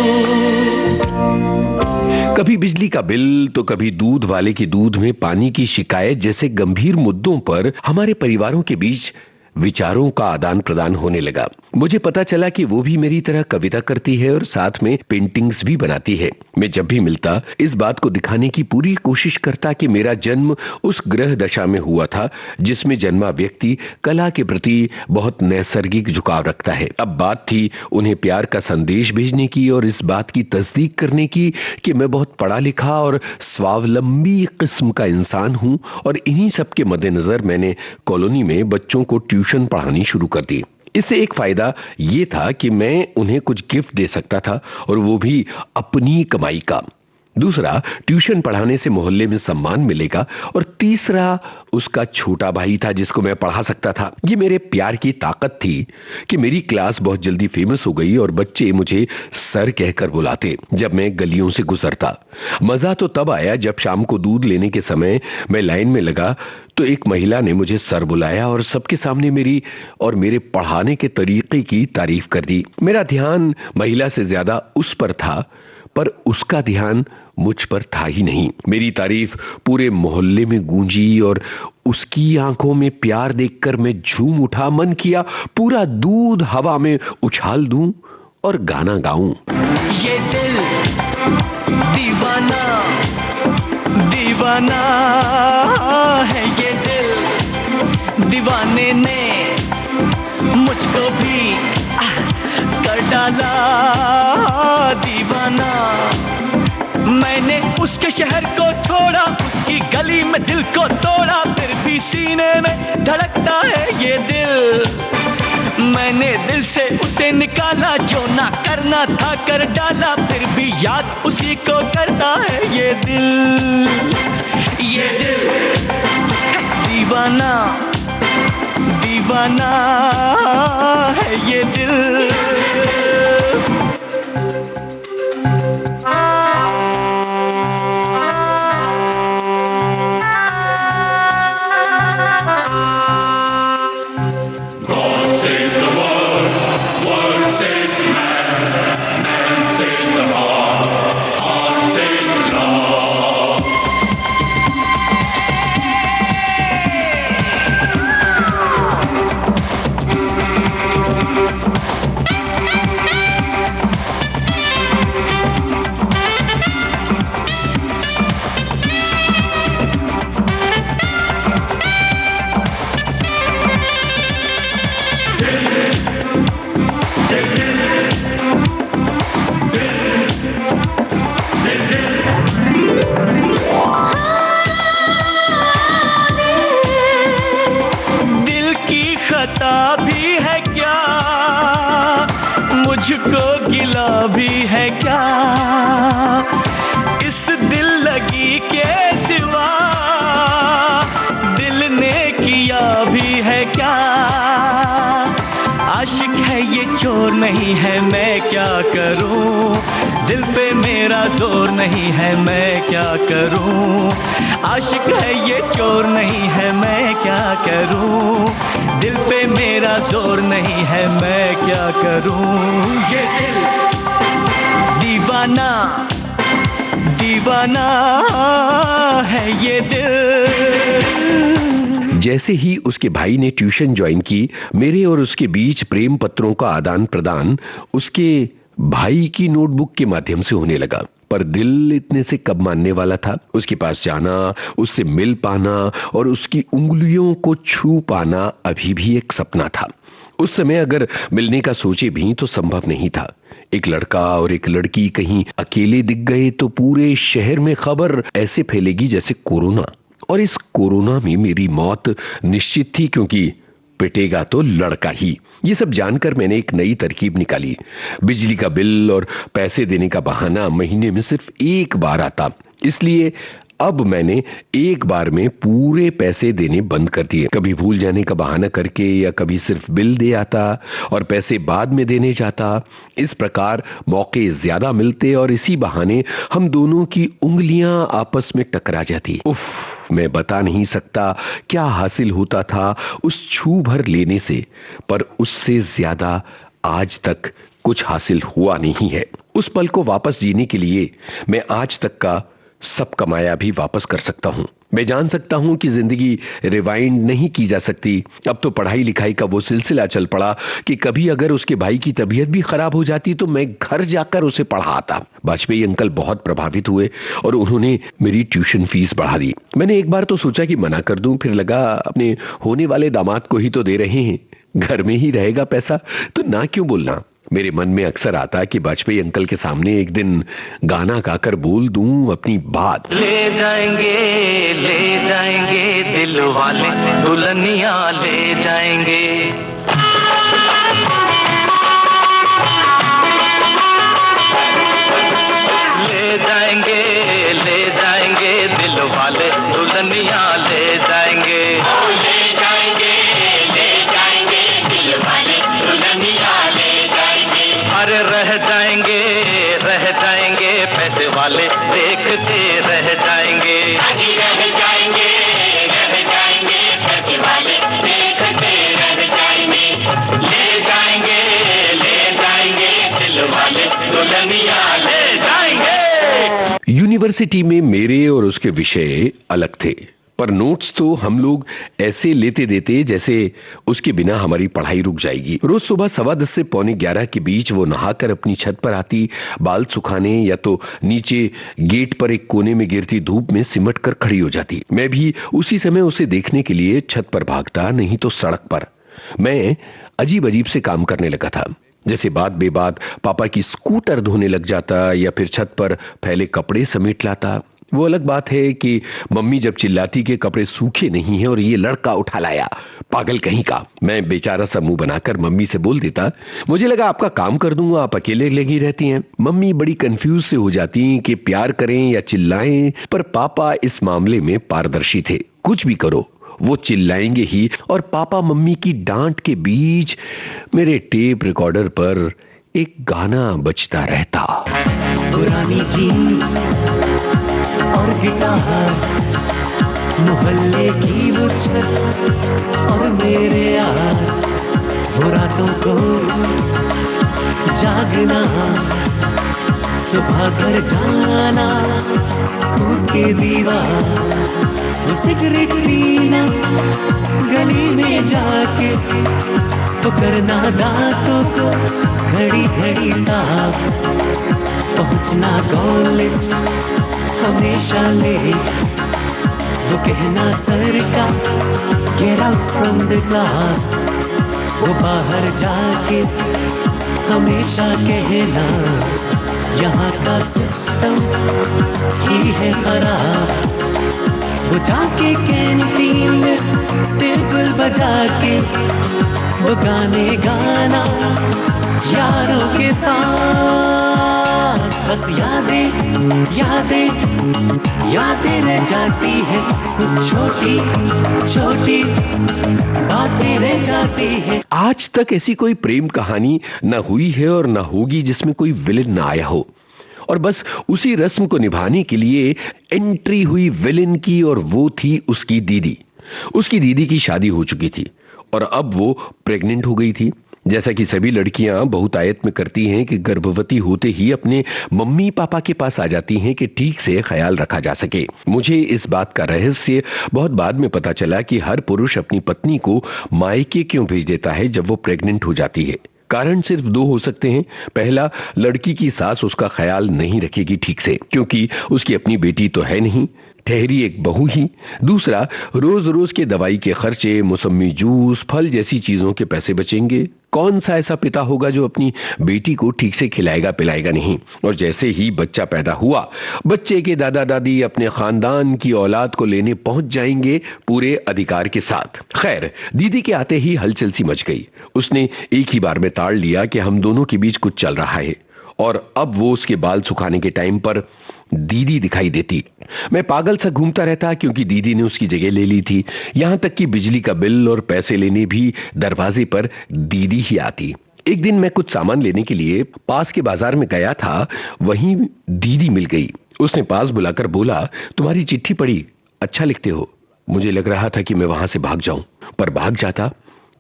कभी बिजली का बिल तो कभी दूध वाले के दूध में पानी की शिकायत जैसे गंभीर मुद्दों पर हमारे परिवारों के बीच विचारों का आदान प्रदान होने लगा। मुझे पता चला कि वो भी मेरी तरह कविता करती है और साथ में पेंटिंग्स भी बनाती है। मैं जब भी मिलता इस बात को दिखाने की पूरी कोशिश करता कि मेरा जन्म उस ग्रह दशा में हुआ था जिसमें जन्मा व्यक्ति कला के प्रति बहुत नैसर्गिक झुकाव रखता है। अब बात थी उन्हें प्यार का संदेश भेजने की और इस बात की तस्दीक करने की कि मैं बहुत पढ़ा लिखा और स्वावलंबी किस्म का इंसान हूं। और इन्हीं सब के मद्देनजर मैंने कॉलोनी में बच्चों को ट्यूशन पढ़ानी शुरू कर दी। इससे एक फायदा ये था कि मैं उन्हें कुछ गिफ्ट दे सकता था और वो भी अपनी कमाई का। दूसरा, ट्यूशन पढ़ाने से मोहल्ले में सम्मान मिलेगा। और तीसरा, उसका छोटा भाई था जिसको मैं पढ़ा सकता था। ये मेरे प्यार की ताकत थी कि मेरी क्लास बहुत जल्दी फेमस हो गई और बच्चे मुझे सर कहकर बुलाते जब मैं गलियों से गुजरता। मजा तो तब आया जब शाम को दूध लेने के समय मैं लाइन में लगा तो एक महिला ने मुझे सर बुलाया और सबके सामने मेरी और मेरे पढ़ाने के तरीके की तारीफ कर दी। मेरा ध्यान महिला से ज्यादा उस पर था, पर उसका ध्यान मुझ पर था ही नहीं। मेरी तारीफ पूरे मोहल्ले में गूंजी और उसकी आंखों में प्यार देखकर मैं झूम उठा। मन किया पूरा दूध हवा में उछाल दूं और गाना गाऊं। ये दिल दीवाना दीवाना है, ये दिल दीवाने ने मुझको भी कर डाला दीवाना। मैंने उसके शहर को छोड़ा, उसकी गली में दिल को तोड़ा, फिर भी सीने में धड़कता है ये दिल। मैंने दिल से उसे निकाला, जो ना करना था कर डाला, फिर भी याद उसी को करता है ये दिल। ये दिल दीवाना दीवाना है, ये दिल। मुझको गिला भी है क्या इस दिल लगी के सिवा, दिल ने किया भी है क्या। आशिक है ये चोर नहीं है, मैं क्या करूं, दिल पे मेरा जोर नहीं है, मैं क्या करूं। आशिक है ये चोर नहीं है, मैं क्या करूं, दिल पे मेरा जोर नहीं है, मैं क्या करूं। ये दिल दीवाना दीवाना दीवाना है ये दिल। जैसे ही उसके भाई ने ट्यूशन ज्वाइन की, मेरे और उसके बीच प्रेम पत्रों का आदान प्रदान उसके भाई की नोटबुक के माध्यम से होने लगा। पर दिल इतने से कब मानने वाला था? उसके पास जाना, उससे मिल पाना और उसकी उंगलियों को छू पाना अभी भी एक सपना था। उस समय अगर मिलने का सोचे भी तो संभव नहीं था। एक लड़का और एक लड़की कहीं अकेले दिख गए तो पूरे शहर में खबर ऐसे फैलेगी जैसे कोरोना। और इस कोरोना में मेरी मौत निश्चित थी, क्योंकि पिटेगा तो लड़का ही। ये सब जानकर मैंने एक नई तरकीब निकाली। बिजली का बिल और पैसे देने का बहाना महीने में सिर्फ एक बार आता, इसलिए अब मैंने एक बार में पूरे पैसे देने बंद कर दिए। कभी भूल जाने का बहाना करके या कभी सिर्फ बिल दे आता और पैसे बाद में देने जाता। इस प्रकार मौके ज्यादा मिलते और इसी बहाने हम दोनों की उंगलियां आपस में टकरा जाती। उफ, मैं बता नहीं सकता क्या हासिल होता था उस छू भर लेने से, पर उससे ज्यादा आज तक कुछ हासिल हुआ नहीं है। उस पल को वापस जीने के लिए मैं आज तक का सब कमाया भी वापस कर सकता हूं। मैं जान सकता हूं कि जिंदगी रिवाइंड नहीं की जा सकती। अब तो पढ़ाई लिखाई का वो सिलसिला चल पड़ा कि कभी अगर उसके भाई की तबीयत भी खराब हो जाती तो मैं घर जाकर उसे पढ़ाता। वाजपेयी अंकल बहुत प्रभावित हुए और उन्होंने मेरी ट्यूशन फीस बढ़ा दी। मैंने एक बार तो सोचा कि मना कर दूं, फिर लगा अपने होने वाले दामाद को ही तो दे रहे हैं, घर में ही रहेगा पैसा, तो ना क्यों बोलना। मेरे मन में अक्सर आता कि वाजपेयी अंकल के सामने एक दिन गाना गाकर बोल दूं अपनी बात। ले जाएंगे दिल वाले दुल्हनिया ले जाएंगे। ले जाएंगे दिल वाले दुल्हनिया ले जाएंगे। ले जाएंगे दिल वाले दुल्हनिया ले जाएंगे। अरे रह जाएंगे पैसे वाले देखते रह जाएंगे। रह जाएंगे पैसे वाले देखते रह जाएंगे। ले जाएंगे दिल वाले दुल्हनिया ले जाएंगे। यूनिवर्सिटी में मेरे और उसके विषय अलग थे, पर नोट्स तो हम लोग ऐसे लेते देते जैसे उसके बिना हमारी पढ़ाई रुक जाएगी। रोज सुबह 10:15 से 11:45 के बीच वो नहाकर अपनी छत पर आती, बाल सुखाने, या तो नीचे गेट पर एक कोने में गिरती धूप में सिमट कर खड़ी हो जाती। मैं भी उसी समय उसे देखने के लिए छत पर भागता, नहीं तो सड़क पर। मैं अजीब अजीब से काम करने लगा था, जैसे बात बेबात पापा की स्कूटर धोने लग जाता या फिर छत पर फैले कपड़े समेट लाता। वो अलग बात है कि मम्मी जब चिल्लाती कि कपड़े सूखे नहीं हैं और ये लड़का उठा लाया, पागल कहीं का। मैं बेचारा सा मुंह बनाकर मम्मी से बोल देता, मुझे लगा आपका काम कर दूंगा, आप अकेले लगी रहती हैं। मम्मी बड़ी कंफ्यूज से हो जाती कि प्यार करें या चिल्लाएं, पर पापा इस मामले में पारदर्शी थे। कुछ भी करो वो चिल्लाएंगे ही, और पापा मम्मी की डांट के बीच मेरे टेप रिकॉर्डर पर एक गाना बजता रहता। पुरानी जीन्स और गिटार, मोहल्ले की वो छत और मेरे यार, वो रातों को जागना, सुबह घर जाना, कूद के दीवार, सिगरेट पीना, गली में जाके तो करना दांतों को घड़ी घड़ी साफ, पहुंचना कॉलेज हमेशा लेट, वो कहना सर का get out from the class, वो बाहर जाके हमेशा कहना यहाँ का सिस्टम ही है खराब, वो जाके कैंटीन में टेबल बजा के वो गाने गाना यारों के साथ, बस यादें रह जाती है, कुछ छोटी छोटी बातें रह जाती है। आज तक ऐसी कोई प्रेम कहानी न हुई है और न होगी जिसमें कोई विलेन न आया हो, और बस उसी रस्म को निभाने के लिए एंट्री हुई विलेन की, और वो थी उसकी दीदी। उसकी दीदी की शादी हो चुकी थी और अब वो प्रेग्नेंट हो गई थी। जैसा कि सभी लड़कियां बहुतायत में करती हैं कि गर्भवती होते ही अपने मम्मी पापा के पास आ जाती हैं कि ठीक से ख्याल रखा जा सके। मुझे इस बात का रहस्य बहुत बाद में पता चला कि हर पुरुष अपनी पत्नी को मायके क्यों भेज देता है जब वो प्रेग्नेंट हो जाती है। कारण सिर्फ दो हो सकते हैं। पहला, लड़की की सास उसका ख्याल नहीं रखेगी ठीक से, क्योंकि उसकी अपनी बेटी तो है नहीं, ठहरी एक बहू ही। दूसरा, रोज रोज के दवाई के खर्चे, मौसमी जूस, फल जैसी चीजों के पैसे बचेंगे। कौन सा ऐसा पिता होगा जो अपनी बेटी को ठीक से खिलाएगा पिलाएगा नहीं। और जैसे ही बच्चा पैदा हुआ, बच्चे के दादा दादी अपने खानदान की औलाद को लेने पहुंच जाएंगे पूरे अधिकार के साथ। खैर, दीदी के आते ही हलचल सी मच गई। उसने एक ही बार में ताड़ लिया कि हम दोनों के बीच कुछ चल रहा है, और अब वो उसके बाल सुखाने के टाइम पर दीदी दिखाई देती। मैं पागल सा घूमता रहता क्योंकि दीदी ने उसकी जगह ले ली थी। यहां तक कि बिजली का बिल और पैसे लेने भी दरवाजे पर दीदी ही आती। एक दिन मैं कुछ सामान लेने के लिए पास के बाजार में गया था, वहीं दीदी मिल गई। उसने पास बुलाकर बोला, तुम्हारी चिट्ठी पढ़ी, अच्छा लिखते हो। मुझे लग रहा था कि मैं वहां से भाग जाऊं, पर भाग जाता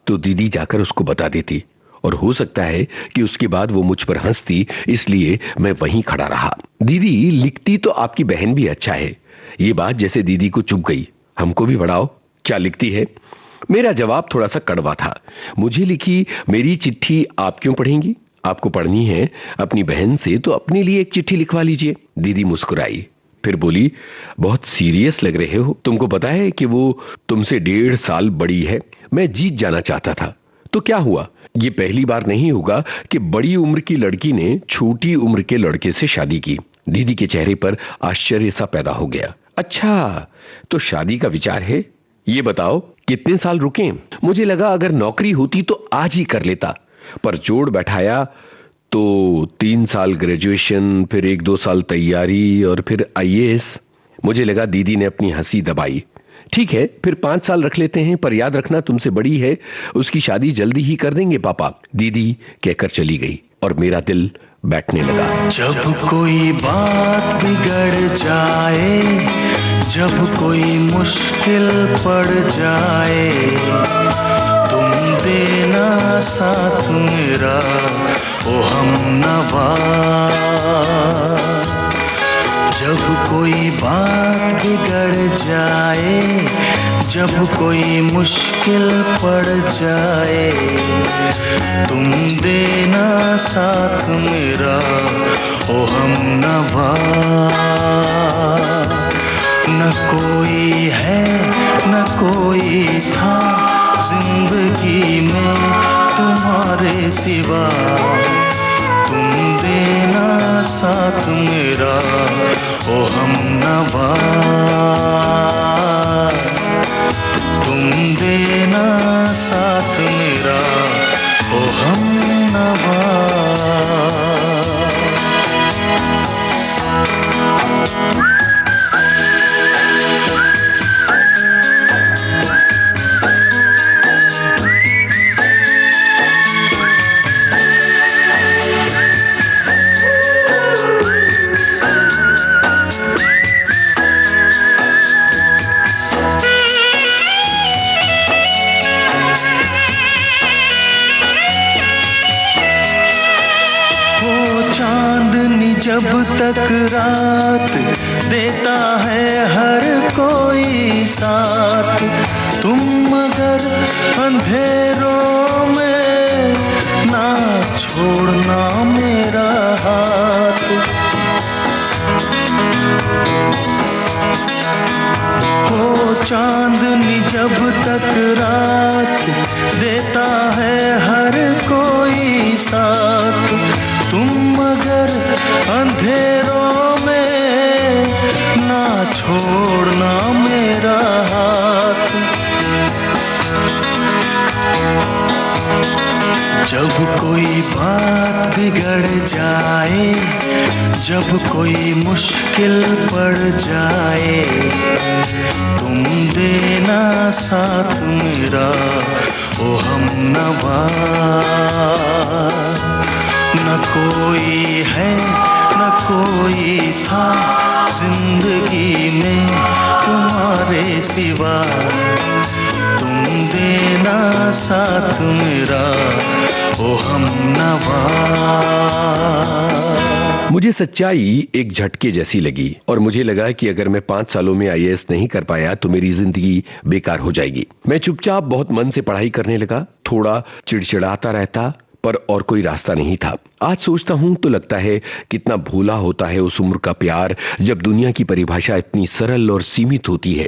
तो दीदी जाकर उसको बता देती, और हो सकता है कि उसके बाद वो मुझ पर हंसती, इसलिए मैं वहीं खड़ा रहा। दीदी, लिखती तो आपकी बहन भी अच्छा है। ये बात जैसे दीदी को चुभ गई। हमको भी पढ़ाओ, क्या लिखती है? मेरा जवाब थोड़ा सा कड़वा था। मुझे लिखी मेरी चिट्ठी आप क्यों पढ़ेंगी? आपको पढ़नी है अपनी बहन से तो अपने लिए एक चिट्ठी लिखवा लीजिए। दीदी मुस्कुराई, फिर बोली, बहुत सीरियस लग रहे हो। तुमको पता है कि वो तुमसे 1.5 साल बड़ी है। मैं जीत जाना चाहता था, तो क्या हुआ? ये पहली बार नहीं होगा कि बड़ी उम्र की लड़की ने छोटी उम्र के लड़के से शादी की। दीदी के चेहरे पर आश्चर्य सा पैदा हो गया। अच्छा, तो शादी का विचार है? ये बताओ कितने साल रुकें? मुझे लगा अगर नौकरी होती तो आज ही कर लेता, पर जोड़ बैठाया तो 3 साल ग्रेजुएशन, फिर 1-2 साल तैयारी और फिर IAS। मुझे लगा दीदी ने अपनी हंसी दबाई। ठीक है, फिर 5 साल रख लेते हैं, पर याद रखना तुमसे बड़ी है, उसकी शादी जल्दी ही कर देंगे पापा। दीदी कहकर चली गई और मेरा दिल बैठने लगा। जब कोई बात बिगड़ जाए, जब कोई मुश्किल पड़ जाए, तुम देना साथ मेरा, ओ हमनवा। जब कोई बात बिगड़ जाए, जब कोई मुश्किल पड़ जाए, तुम देना साथ मेरा, ओ हमनवा। न कोई है न कोई था जिंदगी में तुम्हारे सिवा, तुम देना साथ मेरा, ओ हमनवा। तुम देना साथ मेरा, ओ हमनवा। जब तक रात देता है हर कोई साथ, तुम मगर अंधेरों में ना छोड़ना मेरा हाथ। वो चांदनी जब तक रात देता है हर कोई साथ, तुम मगर अंधेरों में ना छोड़ना मेरा हाथ। जब कोई बात बिगड़ जाए, जब कोई मुश्किल पड़ जाए, तुम देना साथ मेरा, ओ हमनवा। न कोई है न कोई था जिंदगी में तुम्हारे सिवा, तुम देना साथ मेरा, हमनवा। मुझे सच्चाई एक झटके जैसी लगी और मुझे लगा कि अगर मैं 5 सालों में आईएएस नहीं कर पाया तो मेरी जिंदगी बेकार हो जाएगी। मैं चुपचाप बहुत मन से पढ़ाई करने लगा, थोड़ा चिड़चिड़ाता रहता, पर और कोई रास्ता नहीं था। आज सोचता हूं तो लगता है कितना भोला होता है उस उम्र का प्यार जब दुनिया की परिभाषा इतनी सरल और सीमित होती है।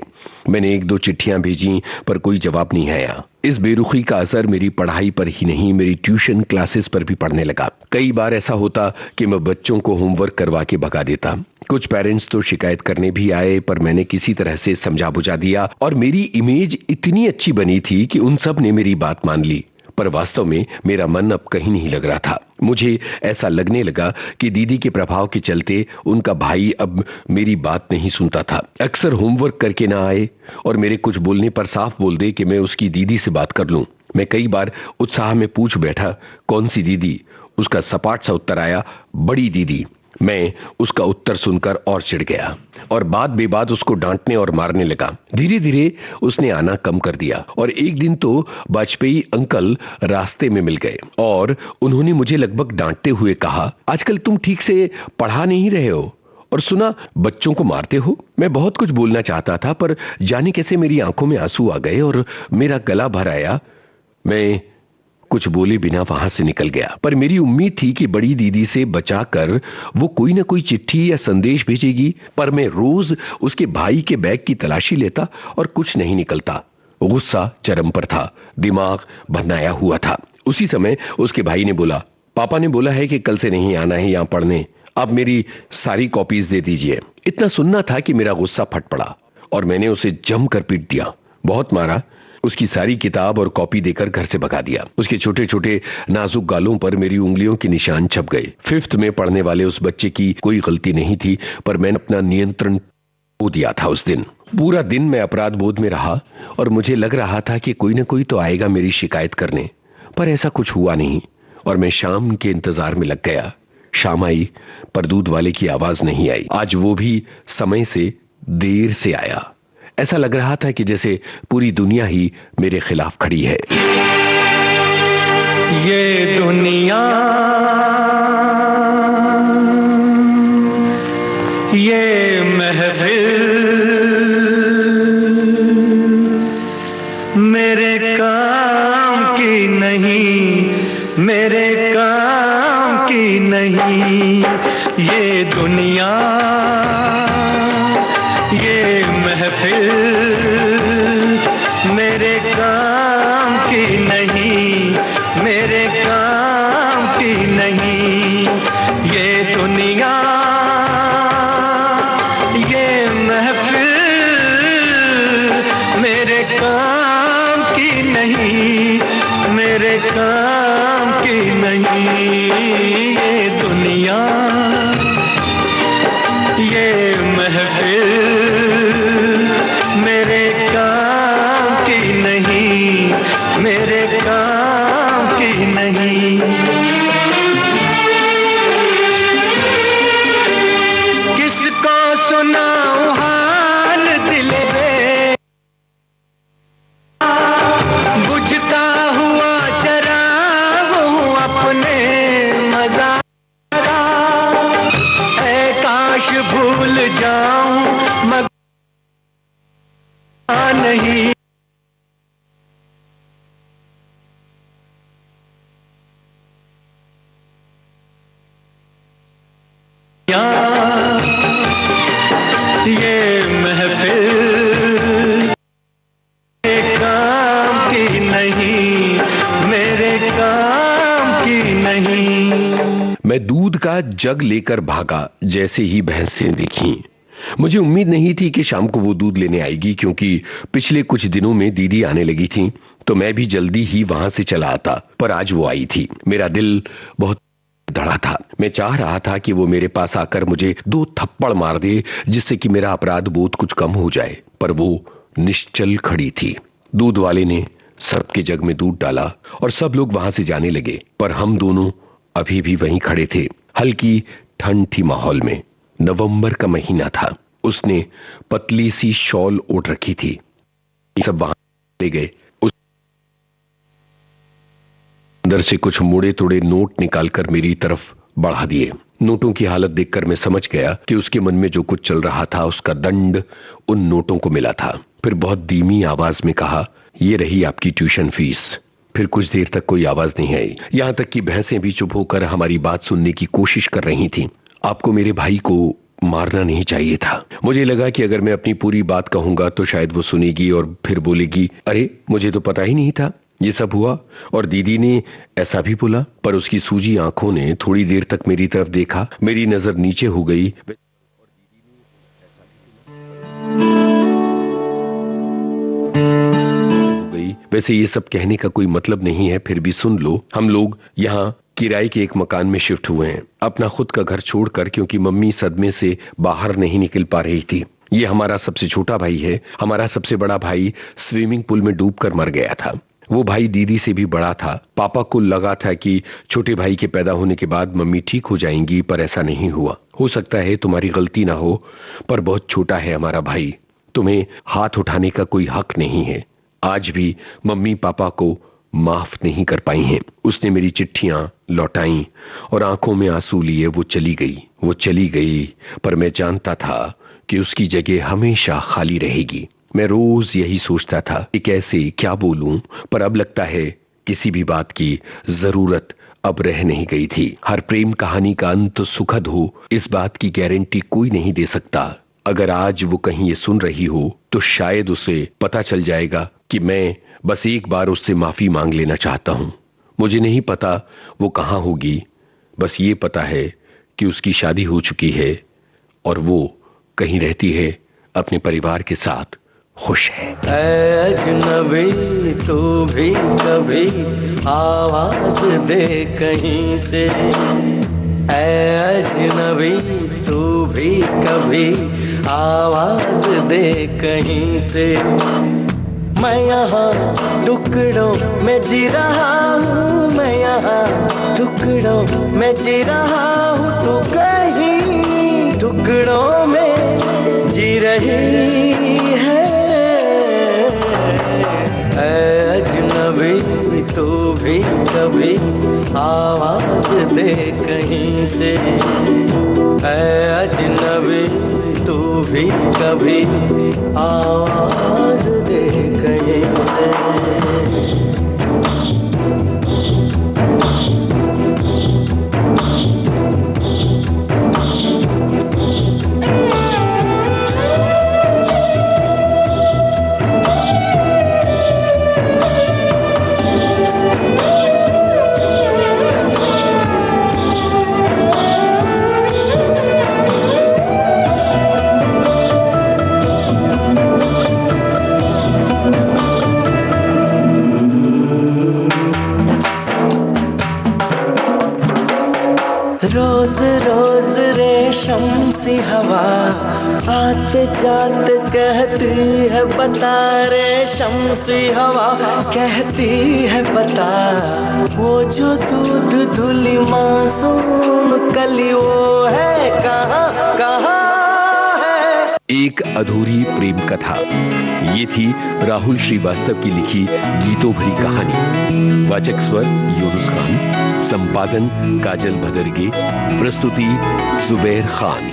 मैंने 1-2 चिट्ठियां भेजी पर कोई जवाब नहीं आया। इस बेरुखी का असर मेरी पढ़ाई पर ही नहीं, मेरी ट्यूशन क्लासेस पर भी पड़ने लगा। कई बार ऐसा होता कि मैं बच्चों को होमवर्क करवा के भगा देता। कुछ पेरेंट्स तो शिकायत करने भी आए, पर मैंने किसी तरह से समझा बुझा दिया और मेरी इमेज इतनी अच्छी बनी थी कि उन सब ने मेरी बात मान ली। पर वास्तव में मेरा मन अब कहीं नहीं लग रहा था। मुझे ऐसा लगने लगा कि दीदी के प्रभाव के चलते उनका भाई अब मेरी बात नहीं सुनता था। अक्सर होमवर्क करके ना आए और मेरे कुछ बोलने पर साफ बोल दे कि मैं उसकी दीदी से बात कर लूं। मैं कई बार उत्साह में पूछ बैठा, कौन सी दीदी? उसका सपाट सा उत्तर आया, बड़ी दीदी। मैं उसका उत्तर सुनकर और चिढ़ गया और बात बेबात उसको डांटने और मारने लगा। धीरे धीरे उसने आना कम कर दिया और एक दिन तो वाजपेयी अंकल रास्ते में मिल गए और उन्होंने मुझे लगभग डांटते हुए कहा, आजकल तुम ठीक से पढ़ा नहीं रहे हो और सुना बच्चों को मारते हो। मैं बहुत कुछ बोलना चाहता था पर जाने कैसे मेरी आंखों में आंसू आ गए और मेरा गला भर आया। मैं कुछ बोले बिना वहां से निकल गया, पर मेरी उम्मीद थी कि बड़ी दीदी से बचाकर वो कोई ना कोई चिट्ठी या संदेश भेजेगी। पर मैं रोज उसके भाई के बैग की तलाशी लेता और कुछ नहीं निकलता। गुस्सा चरम पर था, दिमाग भन्नाया हुआ था। उसी समय उसके भाई ने बोला, पापा ने बोला है कि कल से नहीं आना है यहां पढ़ने, आप मेरी सारी कॉपीज दे दीजिए। इतना सुनना था कि मेरा गुस्सा फट पड़ा और मैंने उसे जमकर पीट दिया, बहुत मारा। उसकी सारी किताब और कॉपी देकर घर से भगा दिया। उसके छोटे छोटे नाजुक गालों पर मेरी उंगलियों के निशान छप गए। 5th में पढ़ने वाले उस बच्चे की कोई गलती नहीं थी, पर मैंने अपना नियंत्रण खो दिया था। उस दिन पूरा दिन मैं अपराध बोध में रहा और मुझे लग रहा था कि कोई न कोई तो आएगा मेरी शिकायत करने, पर ऐसा कुछ हुआ नहीं और मैं शाम के इंतजार में लग गया। शाम आई पर दूध वाले की आवाज नहीं आई। आज वो भी समय से देर से आया। ऐसा लग रहा था कि जैसे पूरी दुनिया ही मेरे खिलाफ खड़ी है। ये दुनिया, ये महफिल मेरे काम की नहीं, मेरे काम की नहीं। ये दुनिया, ये महफिल मेरे काम की नहीं, मेरे काम की नहीं। ये दुनिया, ये महफिल मेरे काम की नहीं, मेरे काम की नहीं। ये दुनिया, ये महफिल मेरे काम की नहीं, मेरे काम की नहीं। किसको सुनाऊं हाल दिल में, बुझता हुआ चराग हूँ अपने मज़ारा। ऐ काश भूल जाऊं मगर नहीं। ये महफिल मेरे काम की नहीं, मेरे काम की नहीं। मैं दूध का जग लेकर भागा जैसे ही भैंसें दिखीं। मुझे उम्मीद नहीं थी कि शाम को वो दूध लेने आएगी, क्योंकि पिछले कुछ दिनों में दीदी आने लगी थी तो मैं भी जल्दी ही वहां से चला आता। पर आज वो आई थी। मेरा दिल बहुत धड़ा था। मैं चाह रहा था कि वो मेरे पास आकर मुझे 2 थप्पड़ मार दे जिससे कि मेरा अपराध बोध कुछ कम हो जाए, पर वो निश्चल खड़ी थी। दूध वाले ने सबके जग में दूध डाला और सब लोग वहां से जाने लगे, पर हम दोनों अभी भी वहीं खड़े थे। हल्की ठंड थी माहौल में। नवंबर का महीना था। उसने पतली सी शॉल ओढ़ रखी थी। सब वहां ले गए। अंदर से कुछ मुड़े तोड़े नोट निकालकर मेरी तरफ बढ़ा दिए। नोटों की हालत देखकर मैं समझ गया कि उसके मन में जो कुछ चल रहा था उसका दंड उन नोटों को मिला था। फिर बहुत धीमी आवाज में कहा, ये रही आपकी ट्यूशन फीस। फिर कुछ देर तक कोई आवाज नहीं आई, यहां तक कि भैंसें भी चुप होकर हमारी बात सुनने की कोशिश कर रही थीं। आपको मेरे भाई को मारना नहीं चाहिए था। मुझे लगा कि अगर मैं अपनी पूरी बात कहूंगा तो शायद वो सुनेगी और फिर बोलेगी, अरे मुझे तो पता ही नहीं था ये सब हुआ, और दीदी ने ऐसा भी बोला। पर उसकी सूजी आंखों ने थोड़ी देर तक मेरी तरफ देखा। मेरी नजर नीचे हो गई। वैसे ये सब कहने का कोई मतलब नहीं है, फिर भी सुन लो। हम लोग यहाँ किराए के एक मकान में शिफ्ट हुए हैं, अपना खुद का घर छोड़कर, क्योंकि मम्मी सदमे से बाहर नहीं निकल पा रही थी। ये हमारा सबसे छोटा भाई है। हमारा सबसे बड़ा भाई स्विमिंग पूल में डूबकर मर गया था। वो भाई दीदी से भी बड़ा था। पापा को लगा था कि छोटे भाई के पैदा होने के बाद मम्मी ठीक हो जाएंगी, पर ऐसा नहीं हुआ। हो सकता है तुम्हारी गलती ना हो, पर बहुत छोटा है हमारा भाई। तुम्हें हाथ उठाने का कोई हक नहीं है। आज भी मम्मी पापा को माफ नहीं कर पाई हैं। उसने मेरी चिट्ठियां लौटाई और आंखों में आंसू लिए वो चली गई। पर मैं जानता था कि उसकी जगह हमेशा खाली रहेगी। मैं रोज यही सोचता था कि कैसे क्या बोलूं, पर अब लगता है किसी भी बात की जरूरत अब रह नहीं गई थी। हर प्रेम कहानी का अंत सुखद हो, इस बात की गारंटी कोई नहीं दे सकता। अगर आज वो कहीं ये सुन रही हो तो शायद उसे पता चल जाएगा कि मैं बस एक बार उससे माफी मांग लेना चाहता हूं। मुझे नहीं पता वो कहां होगी, बस ये पता है कि उसकी शादी हो चुकी है और वो कहीं रहती है अपने परिवार के साथ खुश है। अजनबी तू भी कभी आवाज दे कहीं से, अजनबी तू भी कभी आवाज दे कहीं से। मैं यहाँ टुकड़ों में जी रहा हूँ, मैं यहाँ टुकड़ों में जी रहा हूँ, तू कहीं टुकड़ों में जी रही है। अजनबी तू भी कभी आवाज दे कहीं से, अजनबी तू भी कभी आवाज दे कहीं से। रोज रोज रेशम सी हवा आते जाते कहती है बता, रेशम सी हवा कहती है बता, वो जो दूध धुली मासूम कली वो है कहाँ कहाँ है। एक अधूरी प्रेम कथा। ये थी राहुल श्रीवास्तव की लिखी गीतों भरी कहानी। वाचक स्वर यूनुस खान, संपादन काजल भदरगे, प्रस्तुति जुबैर खान।